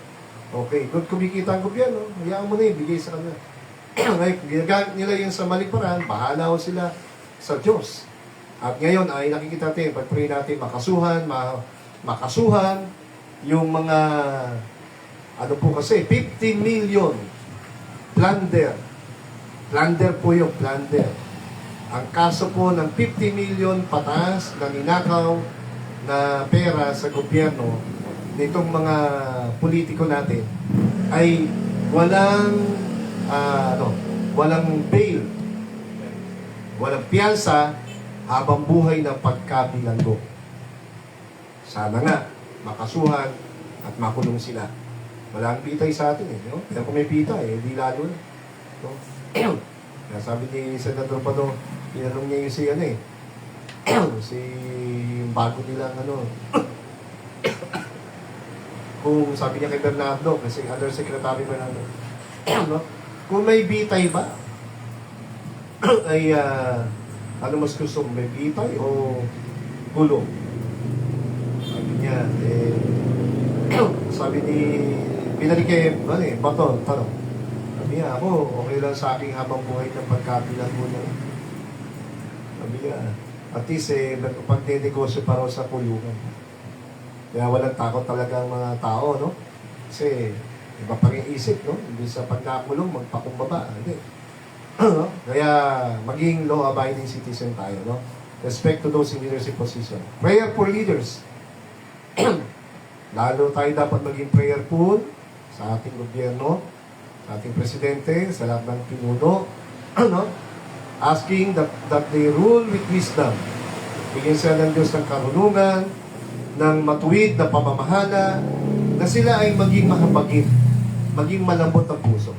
Okay, good kumikita ang gobyerno, hayaan mo na ibigay sa kanila. Ngayon, ginagamit nila yung sa maling paraan, bahala ho sila sa Diyos. At ngayon ay nakikita natin, pag-pray natin, makasuhan yung mga, ano po kasi, 50 million plunder. Plunder po yung plunder. Ang kaso po ng 50 million pataas na ninakaw na pera sa gobyerno nitong mga politiko natin ay walang bail, walang piyansa habang buhay ng pagkabilanggo. Sana nga makasuhan at makulong sila. Walang pitay sa atin no? Pero kung may pitay, di lalo na. No? Kaya sabi ni Senator Pado, tinanong niya yung si bago nilang kung sabi niya kay Bernardo, kasi Undersecretary Bernardo, no? Kung may bitay ba, ay ano mas gusto mo, may bitay o gulong? Sabi niya, sabi ni binalik kay Bato, tanong. Sabi niya, ako, okay lang sa aking habang buhay ng pagkabilang muna. Sabi niya, at least pagdedegosyo pa raw sa kulungan. Kaya walang takot talaga ang mga tao, no? Kasi iba pa rin isip, no? Hindi sa pagkakulong, magpakumbaba. Hindi. No? Kaya maging law-abiding citizen tayo, no? Respect to those in leadership position. Prayer for leaders. Lalo tayo dapat maging prayerful sa ating gobyerno, sa ating presidente, sa lahat ng pinuno, no? Asking that they rule with wisdom. Bigyan sila ng Diyos ng karunungan, ng matuwid na pamamahala, na sila ay maging mahabagin, maging malambot ang puso.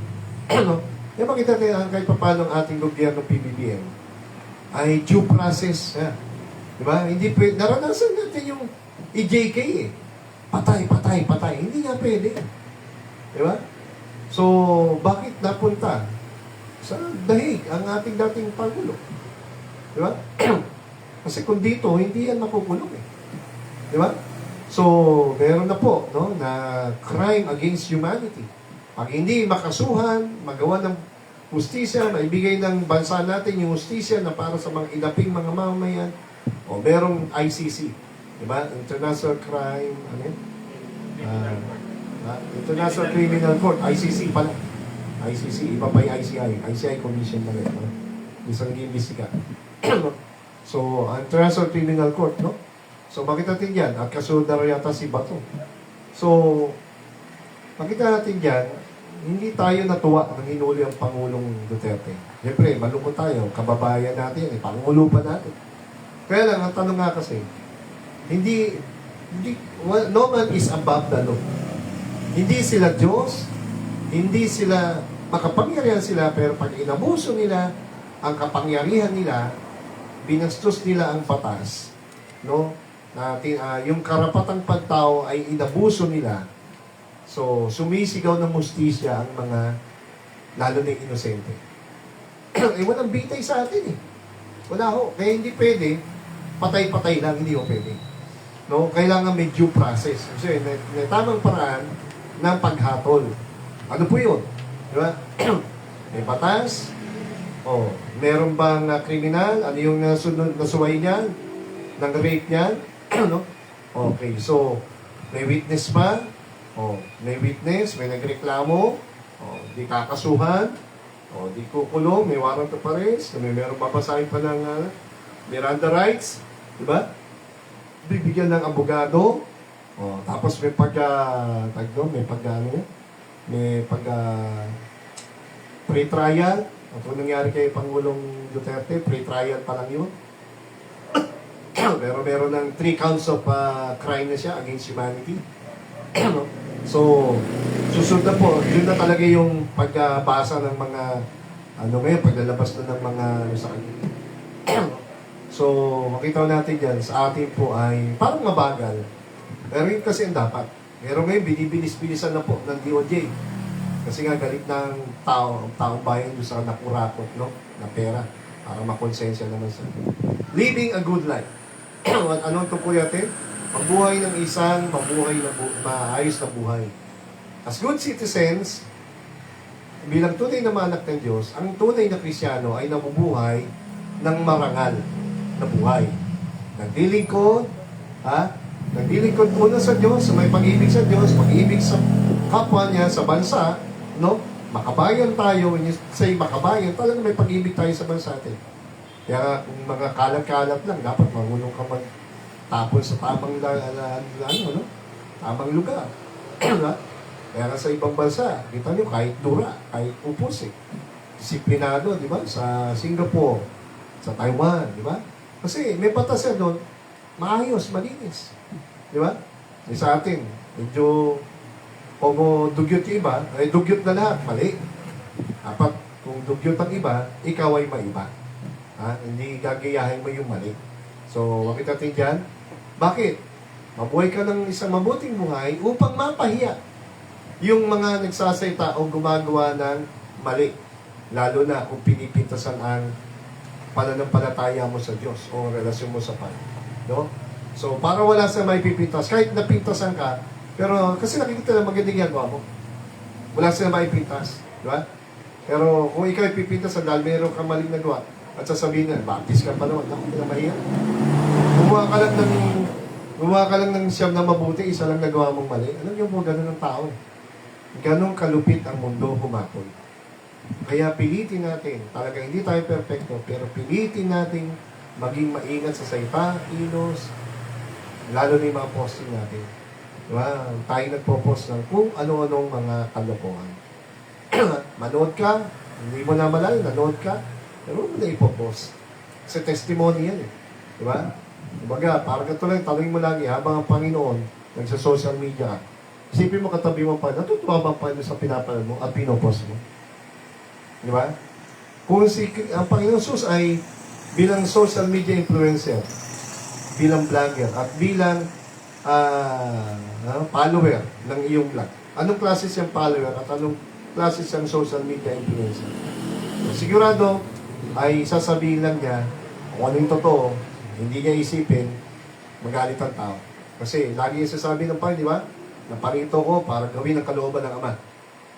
No? Kaya makita tayo kahit paano ang ating gobyerno PBBM ay due process. Di ba? Hindi pwede. Naranasan natin yung EJK eh. Patay, patay, patay. Hindi nga pwede. Di ba? So, bakit napunta sa dahig ang ating dating Pangulo? Di ba? Kasi kung dito, hindi yan makukulong eh. Di ba? So, meron na po, no, na crime against humanity. Pag hindi makasuhan, magawa ng hustisya, maibigay ng bansa natin yung hustisya na para sa mga inaping mga mamamayan, o merong ICC. Di ba? International Crime, ano yun? International Criminal Court, ICC pala. ICC, iba pa yung ICI. ICI Commission na rin. No? Isang gimbisika. So, International Criminal Court, no? So, makita natin yan. At kasunod na yata si Bato. So, makita natin yan, hindi tayo natuwa nang hinuli ang Pangulong Duterte. Siyempre, malungkot tayo. Kababayan natin, Pangulo pa natin. Kaya lang, ang tanong nga kasi, no man is above the law. Hindi sila Diyos, hindi sila, makapangyarihan sila, pero pag inabuso nila ang kapangyarihan nila, binastos nila ang batas, no? Yung karapatang pagtao ay inabuso nila. So, sumisigaw ng mustisya ang mga, lalo na yung inosente. Walang bitay sa atin eh. Wala ho. Kaya hindi pwede, patay-patay lang, hindi ho pwede. No? Kailangan may due process. Kasi may tamang paraan ng paghatol. Ano po yun? Diba? May batas. Meron bang kriminal? Ano yung nasuway niyan? Ng rape niyan? No? Okay, so, may witness ba? May witness, may nagreklamo, di kakasuhan, di kukulong, may warrant of arrest, meron papasahin pa ng Miranda rights, di ba? Bibigyan ng abogado, tapos may pre-trial. Kung nangyari kay Pangulong Duterte, pre-trial pa lang yun. Pero meron ng 3 counts of crime na siya against humanity. So, susunod na po, yun na talaga yung pagbasa ng mga, paglalabas na ng mga sa kanya. So, makita natin dyan, sa atin po ay parang mabagal. Pero yun kasi ang dapat. Pero ngayon, binibilis-bilisan na po ng DOJ. Kasi nga, galit ng taong bayan doon sa nakurakot, no? Na pera. Para makonsensya naman sa living a good life. Anong ito po natin? Mabuhay ng isang maayos na buhay. As good citizens, bilang tunay na mga anak ng Diyos, ang tunay na Kristiyano ay nabubuhay ng marangal na buhay. Naglilingkod, naglilingkod una sa Diyos, may pag-ibig sa Diyos, pag-ibig sa kapwa niya, sa bansa, no? Makabayan tayo, when you say makabayan, talagang may pag-ibig tayo sa bansa natin. Kaya kung mga kalat-kalat lang, dapat marunong ka magtapon sa tamang tamang lugar. Kaya nga sa ibang bansa, kita nyo, kahit dura, kahit upos disiplinado, di ba? Sa Singapore, sa Taiwan, di ba? Kasi may batas yan doon, maayos, malinis. Di ba? Sa atin, medyo kung dugyot yung iba, ay dugyot na lahat, mali. Dapat kung dugyot ang iba, ikaw ay maiba. Hindi gagayahin mo yung mali. So, makita natin dyan. Bakit? Mabuhay ka ng isang mabuting buhay upang mapahiya yung mga nagsasalita o gumagawa ng mali. Lalo na kung pinipintasan ang pananampalataya mo sa Diyos o relasyon mo sa Panginoon. No? So, para wala sa may pipintas, kahit napintasan ka, pero kasi nakikita na magandang ginagawa mo, wala sila maipintas. Di ba? Pero kung ikaw ipipintas dahil meron kang maling nagawa, at sasabihin na, baptist ka pa naman, ako pinamahiya. Gumawa ka lang ng siyam na mabuti, isa lang nagawa mong mali. Alam niyo po, ganun ang tao. Ganun kalupit ang mundo humapon. Kaya pilitin natin, talaga hindi tayo perfecto, pero pilitin natin maging maingat sa salita, kilos, lalo na yung mga posting natin. Diba? Tayo nagpo-post ng kung ano-anong mga kalokohan. Manood ka, hindi mo na malala, nanood ka, pero huwag mo na ipopost. Kasi testimony yan eh. Diba? Kumbaga, parang ito lang, tanongin mo lagi, habang ang Panginoon, nagsa-social media ka, isipin mo katabi mo pa, natutuwa ba pa sa pinapanood mo at pinopost mo? Diba? Kung ang Panginoon Jesus ay bilang social media influencer, bilang vlogger, at bilang follower ng iyong vlog. Anong klase siyang follower at anong klase siyang social media influencer? Sigurado ay sasabihin lang niya kung ano yung totoo, hindi niya isipin, magalit ang tao. Kasi lagi yung sasabi ng Panginoon, di ba? Naparito ko para gawin ang kalooban ng Ama.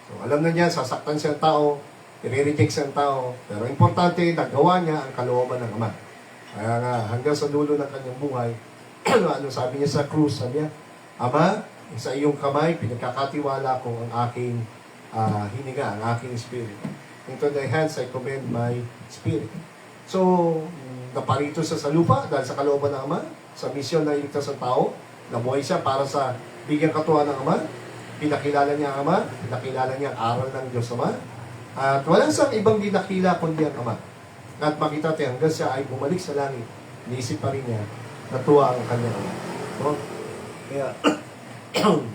So alam na niya, sasaktan siya ng tao, i-reject siya ng tao, pero importante, nagawa niya ang kalooban ng Ama. Kaya nga, hanggang sa dulo ng kanyang buhay, ano sabi niya sa krus, sabi niya, Ama, sa iyong kamay, pinagkakatiwala ko ang aking hininga, ang aking spirit. Into thy hands I commend my spirit. So, naparito siya sa lupa dahil sa kalooban ng Ama, sa misyon na iligtas ang tao, nabuhay siya para sa bigyan katuwa ng Ama, pinakilala niya ang Ama, pinakilala niya ang aral ng Diyos Ama, at walang siyang ibang dinakila kundi ang Ama. At makita tayo hanggang siya ay bumalik sa langit, niisip pa rin niya, natuwa ang kanyang Ama. So, kaya,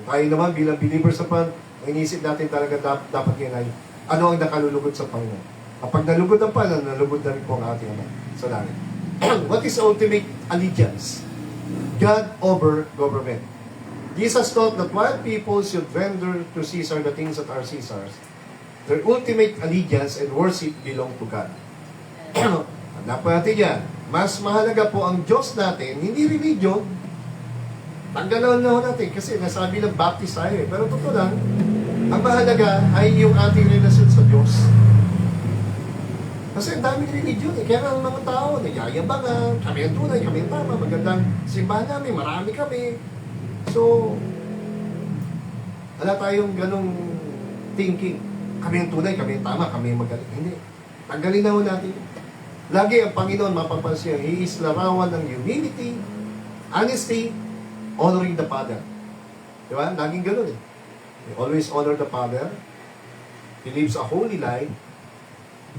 tayo naman bilang believers sa pan, inisip natin talaga dapat yan ay ano ang nakalulugod sa Panginoon. Kapag nalugod ang pan, nalugod na rin po ang ating Ama sa langit. What is ultimate allegiance? God over government. Jesus taught that while people should render to Caesar the things that are Caesar's, their ultimate allegiance and worship belong to God. Hanap po natin yan. Mas mahalaga po ang Diyos natin, hindi religion. Tanggalan na natin kasi nasabi ng Baptist tayo eh. Pero totoo lang, ang mahalaga ay yung ating relasyon sa Diyos. Kasi ang daming religion eh. Kaya ang mga tao, nagyayabangan, kami ang tunay, kami ang tama, magandang simbahan namin, marami kami. So, wala tayong ganong thinking. Kami ang tunay, kami ang tama, kami ang magaling. Hindi. Tanggalin na ho natin. Lagi ang Panginoon mapapansin, He is larawan ng humility, honesty, honoring the Father. Diba? Laging ganun eh. He always honor the Father. He lives a holy life.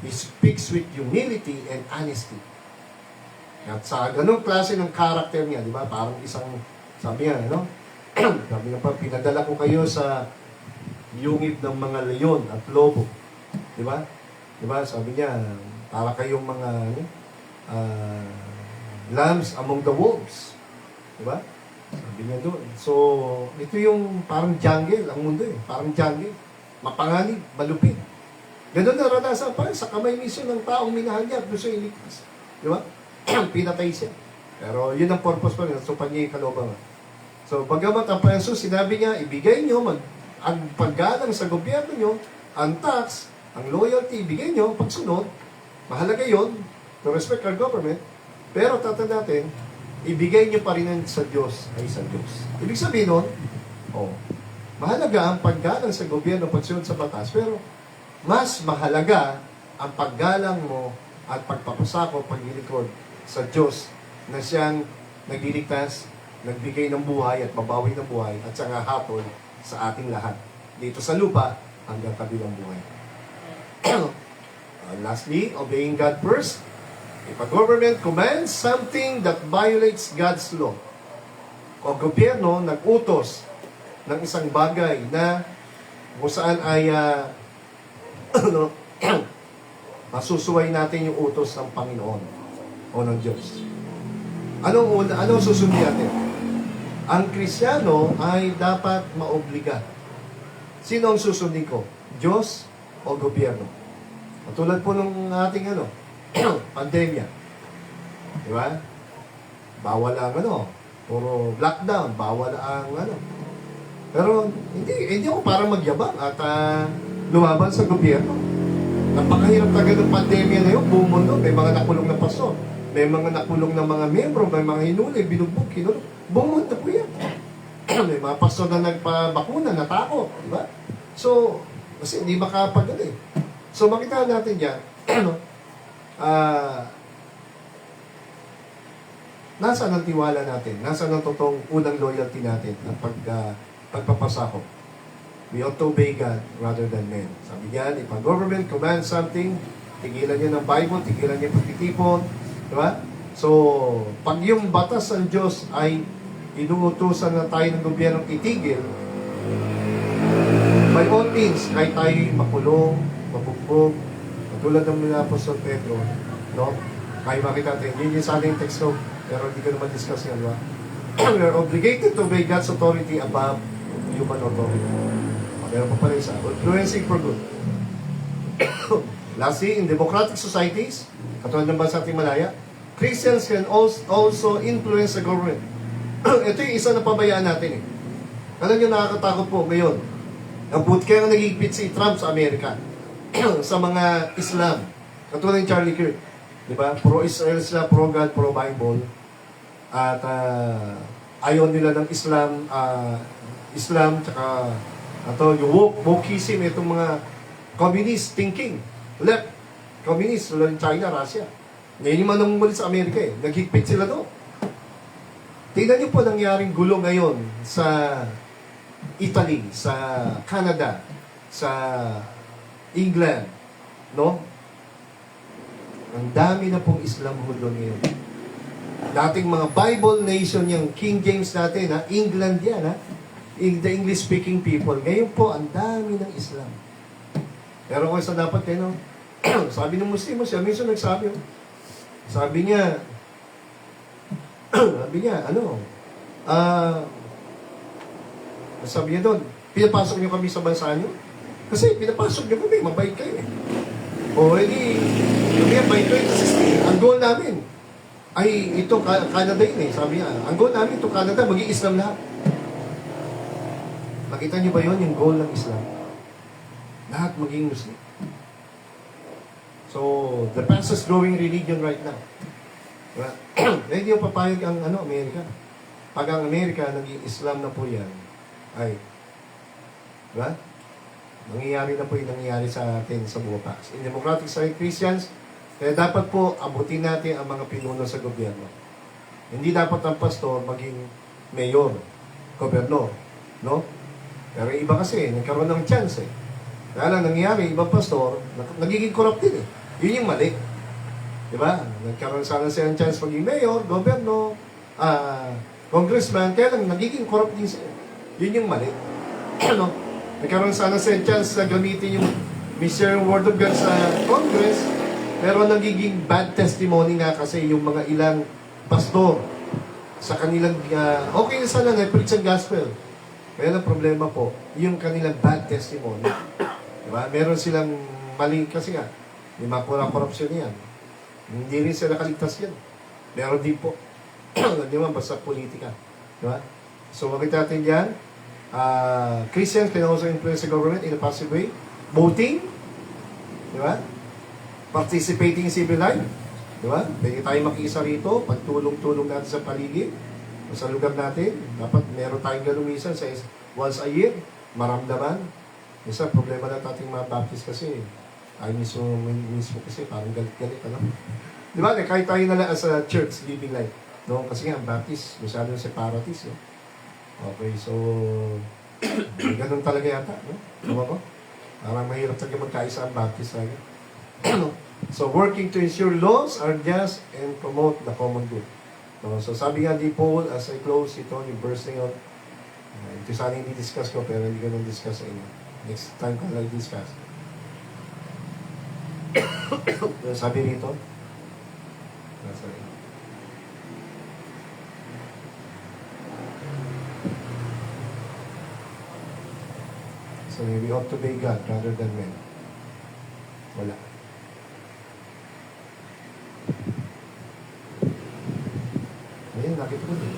He speaks with humility and honesty. At sa ganung klase ng character niya, di ba? Parang isang, sabi niya, no? Sabi niya pa, pinadala ko kayo sa yungib ng mga leon at lobo. Di ba? Di ba? Sabi niya, para kayong mga lambs among the wolves. Di ba? Sabi niya doon. So, ito yung parang jungle, ang mundo eh. Parang jungle. Mapanganib, malupit. Ganun na ranasan pa sa kamay mismo ng taong minahal niya at gusto iligtas. Di ba? Pinatay siya. Pero yun ang purpose pa rin. So, niya yung kalooban. So, bagamat ang Panginoon, sinabi niya, ibigay niyo ang paggalang sa gobyerno niyo, ang tax, ang loyalty, ibigay niyo, pagsunod, mahalaga yun, to respect our government, pero tatanda natin, ibigay niyo pa rin sa Diyos ay sa Diyos. Ibig sabihin nun, mahalaga ang paggalang sa gobyerno, pagsunod sa batas, pero mas mahalaga ang paggalang mo at pagpapasako, paglilingkod sa Diyos na siyang nagliligtas, nagbigay ng buhay at mabawi ng buhay at siyang hatol sa ating lahat. Dito sa lupa hanggang kabilang buhay. Lastly, obeying God first. If a government commands something that violates God's law, o gobyerno nag-utos ng isang bagay na kung saan ay masusuway natin yung utos ng Panginoon o ng Diyos. Anong susundin natin? Ang Kristiyano ay dapat maobliga. Sino ang susundin ko? Diyos o gobyerno? Tulad po ng ating pandemya. Di ba? Bawal ang puro lockdown, bawal ang Pero hindi ako parang magyabang at lumaban sa gobyerno. Napakahirap talaga ng pandemya na yun, buong mundo. May mga nakulong na pastor, may mga nakulong na mga membro, may mga hinuli, binugbog, kinulong. Buong mundo po yan. May mga pastor na nagpabakuna, natakot. Diba? So, kasi hindi makapag So makita natin yan, ano, nasaan ang tiwala natin? Nasaan ang totoong unang loyalty natin at pagpapasakop? We ought to obey God rather than men. Sabi niyan, if a government commands something, tigilan niya ng Bible, tigilan niya pagtitipon, di ba? So, pag yung batas ng Diyos ay inuutusan na tayo ng gobyernong itigil, by all means, kahit tayo makulong, mabugbog, katulad ng mga Apostol Pedro, no? Kaya makita natin, yun yung sa ating text, no? Pero hindi ko naman discuss yan, ba? We are obligated to obey God's authority above human authority. Meron pa pala isa, influencing for good. Lastly, in democratic societies, katulad ng bansa ating Malaya, Christians can also influence the government. Ito yung isa na pabayaan natin eh. Alam nyo, nakakatakot po ngayon. Kaya nagigipit si Trump sa Amerika sa mga Islam. Katulad ng Charlie Kirk. Diba? Pro-Israel sila, pro-God, pro-Bible. At ayaw nila ng Islam, tsaka yung wokeism, itong mga communist thinking. Left. Communist, tulad ng China, Russia. Ngayon yung manungulit sa Amerika eh. Naghigpit sila doon. Tingnan niyo po nangyaring gulo ngayon sa Italy, sa Canada, sa England, no? Ang dami na pong Islam doon ngayon. Dating mga Bible nation yung King James natin, ha? England yan, ha? The English-speaking people. Ngayon po, ang dami ng Islam. Pero kung sa dapat kayo, no? Sabi ng Muslim, siya minsan nagsabi, sabi niya, sabi niya doon, pinapasok niyo kami sa bansa niyo? Kasi pinapasok niyo kami, mabait kayo eh. O, edi, kami mabait kayo kasi ang goal namin ay ito, Canada yun eh. Sabi niya, ang goal namin ito, Canada, maging Islam lahat. Nakita niyo ba yun, yung goal ng Islam? Lahat maging Muslim. So, the fastest growing religion right now. Diba? Hindi yung papayag ang Amerika. Pag ang Amerika, naging Islam na po yan, ay, diba? Nangyayari na po yung nangyayari sa atin sa buwapas. In democratic side Christians, kaya dapat po abutin natin ang mga pinuno sa gobyerno. Hindi dapat ang pastor maging mayor, gobernador, no? Pero iba kasi, nagkaroon ng chance eh. Kaya lang nangyayari, ibang pastor, nagiging corrupt din eh. Yun yung mali. Diba? Nagkaroon sana siya ng chance maging mayor, gobernador, congressman, kaya lang nagiging corrupt din siya. Yun yung mali. Ano? Nagkaroon sana siya ng chance na gamitin yung Mr. Word of God sa Congress, pero nagiging bad testimony nga kasi yung mga ilang pastor sa kanilang, okay na sana na-preach ang gospel. Kaya ang problema po, yung kanilang bad testimony. Diba? Meron silang mali kasi nga, may mga korupsyon yan. Hindi rin sila nakaligtas yan. Meron din po. Di ba? Basta politika. Diba? So, makita natin yan. Christians can also influence the government in a positive way. Voting. Diba? Participating in civil life. Diba? Pwede tayo makisa rito. Pagtulong-tulong natin sa paligid. Sa lugar natin. Dapat meron tayong ganun minsan sa once a year. Maramdaman. Isa, problema na ating mga Baptist kasi. Tayo mismo kasi parang galit-galit. Di ba? Kahit tayo na lang as a church, living life. No? Kasi nga, ang Baptist, masyadong separatist. No? Okay, so, ganun talaga yata. No? Tama ko? Parang mahirap talaga magkaisa ang Baptist talaga. So, working to ensure laws are just and promote the common good. No? So, sabi nga di Paul, as I close ito, yung bursting out, ito sana hindi discuss ko, pero hindi ko nang discuss sa inyo. Next time ko lang discuss. Sabi rito, sorry. So we ought to obey God rather than men. Wala. Ayun, nakita ko din.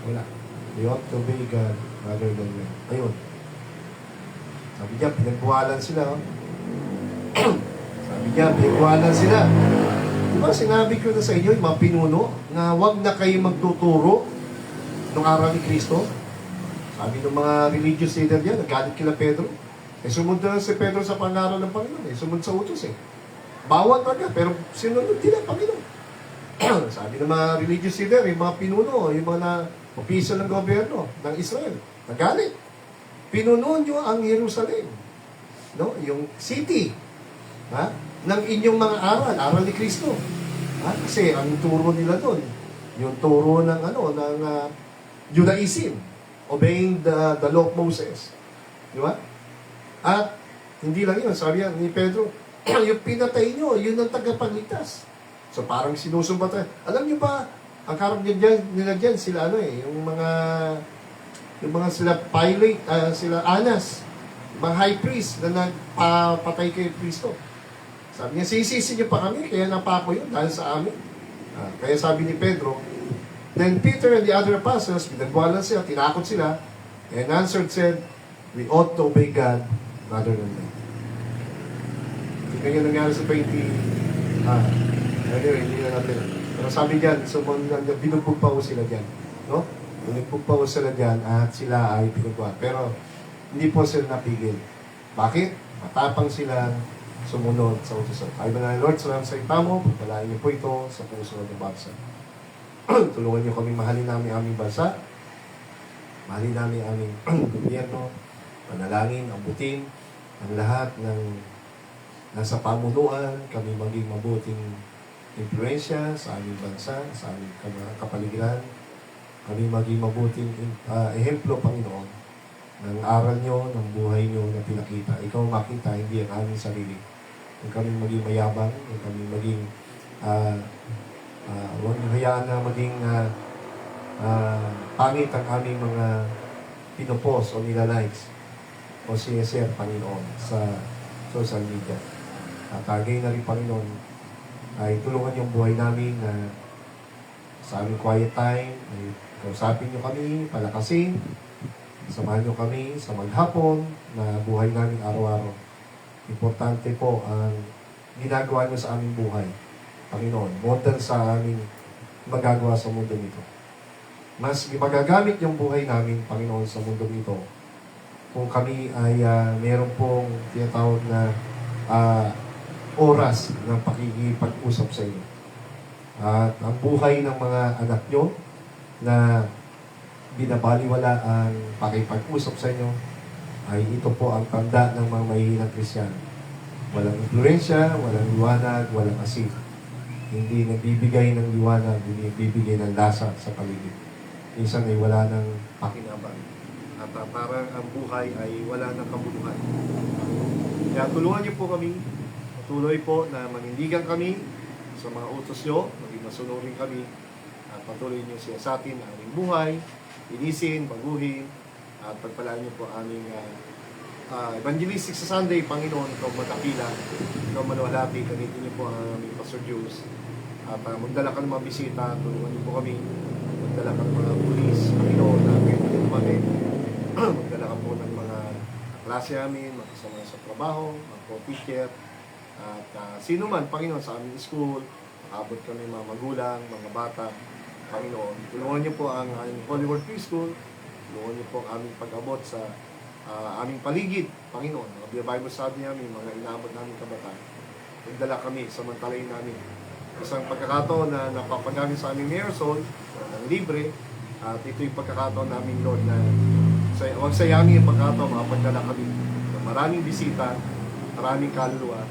Wala. We ought to obey God rather than men. Ayun. Sabi niya, pinagbuwalan sila. Sabi niya, pinagbuwalan sila. Diba, sinabi ko na sa inyo, yung mga pinuno, na huwag na kayo magtuturo nung araw ni Kristo. Sabi ng mga religious leader niya, nagalit kila Pedro. Sumunod na si Pedro sa pangaral ng Panginoon. Sumunod sa utos Bawat aga, pero sinunod nila Panginoon. Sabi ng mga religious leader, yung mga pinuno, yung mga opisyal ng gobyerno ng Israel, nagalit. Pinuno nyo ang Jerusalem. No? Yung city. Ha? Ng inyong mga aral ni Kristo. Kasi ang turo nila doon, yung turo ng Judaism, obeying the law of Moses. Di ba? At hindi lang yun, sabi ni Pedro, yung pinatay nyo, yun ang tagapagligtas. So parang sinusumbat. Alam nyo ba, ang karap nila dyan, sila yung mga sila Pilate, sila Anas, mga high priest na nagpatay kay Kristo. Sabi niya, sisisi niyo pa kami, kaya napako yun dahil sa amin. Kaya sabi ni Pedro, then Peter and the other apostles, pinagwalan sila, tinakot sila, and answered said, we ought to obey God rather than men. Tingnan niyo nangyari sa 20, anyway, hindi na natin. Pero sabi diyan, binugbog pa ho sila diyan. No? Binugbog pa ho sila diyan at sila ay pinagwa. Pero hindi po sila napigil. Bakit? Matapang silang sumunod sa utusan. Ay ba na, Lord, salamat sa itamo, pagpalain niyo po ito sa puso ng bansa. Tulungan niyo kami mahalin namin aming bansa, mahalin namin aming gobyerno, panalangin, abutin ang lahat ng nasa pamunuan, kami maging mabuting impluensya sa aming bansa, sa aming kapaligiran, kami maging mabuting ehemplo, Panginoon, ng aral niyo, ng buhay niyo na pinakita. Ikaw makita, hindi ang aming sarili. Huwag kami maging mayabang, huwag kami maging huwag hayaan na maging pangit ang aming mga pinupost o nila-likes o sinishare, Panginoon, sa social media. At tagay na rin, Panginoon, ay tulungan yung buhay namin na sa aming quiet time, ay kausapin niyo kami, palakasin, samahan niyo kami sa maghapon na buhay namin araw-araw. Importante po ang ginagawa niyo sa aming buhay, Panginoon, more than sa aming magagawa sa mundo nito. Mas magagamit yung buhay namin, Panginoon, sa mundo nito kung kami ay meron pong tinatawag na oras ng pakikipag-usap sa inyo. At ang buhay ng mga anak nyo na binabaliwala ang pakipag-usap sa inyo ay ito po ang tanda ng mga mahihinang Kristyano. Walang influensya, walang liwanag, walang asin. Hindi nagbibigay ng liwanag, hindi nagbibigay ng lasa sa paligid. Minsan ay wala ng pakinabang. At parang ang buhay ay wala ng kabuluhan. Kaya tulungan niyo po kami, patuloy po na manindigan kami sa mga utos niyo, maging masunurin kami, at patuloy niyo siya sa atin ang aming buhay, inisin, baguhin, at pagpalaan niyo po aming evangelistic sa Sunday, Panginoon, ikaw matapila, ikaw manuhalati, gamitin niyo po ang aming Pastor Jules, at magdala ka ng mga bisita, tulungan niyo po kami, magdala ka ng mga pulis, Panginoon, na pwede kami, magdala ka po ng mga klase namin, makasama sa trabaho, mga co-teacher, at sino man, Panginoon, sa aming school, makabot kami mga magulang, mga bata, Panginoon. Tulungan niyo po ang Holy Word Preschool, tulungan niyo po ang aming pag-abot sa aming paligid, Panginoon. Mga Bible study namin, mga inaabot namin kabataan. Nagdala kami, samantalayin namin. Isang pagkakataon na napapagamit sa aming Mayor's ng libre, at ito yung pagkakataon namin, Lord, na huwag sayangin yung pagkakataon, makapagdala kami ng maraming bisita, maraming kaluluwa,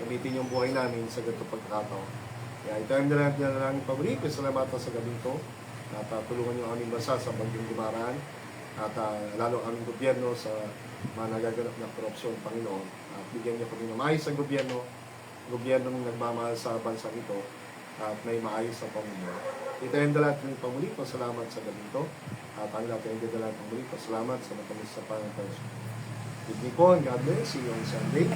gamitin yung buhay namin sa ganito pagkakataon. Kaya ito yung nalang paborito, salamat sa gabi ito, at tulungan yung aming bansa sa bagyong dumaraan, at lalo aming gobyerno sa mga nagaganap na korupsyon, Panginoon. At bigyan niyo kami ng maayos sa gobyernong nagmamahal sa bansa ito, at may maayos sa pamumuno. Ito yung dalat ng paborito, salamat sa gabi ito, at ang lahat yung dalat ng paborito, salamat sa matamis sa pangalan. Good night po, and God bless. See you on Sunday.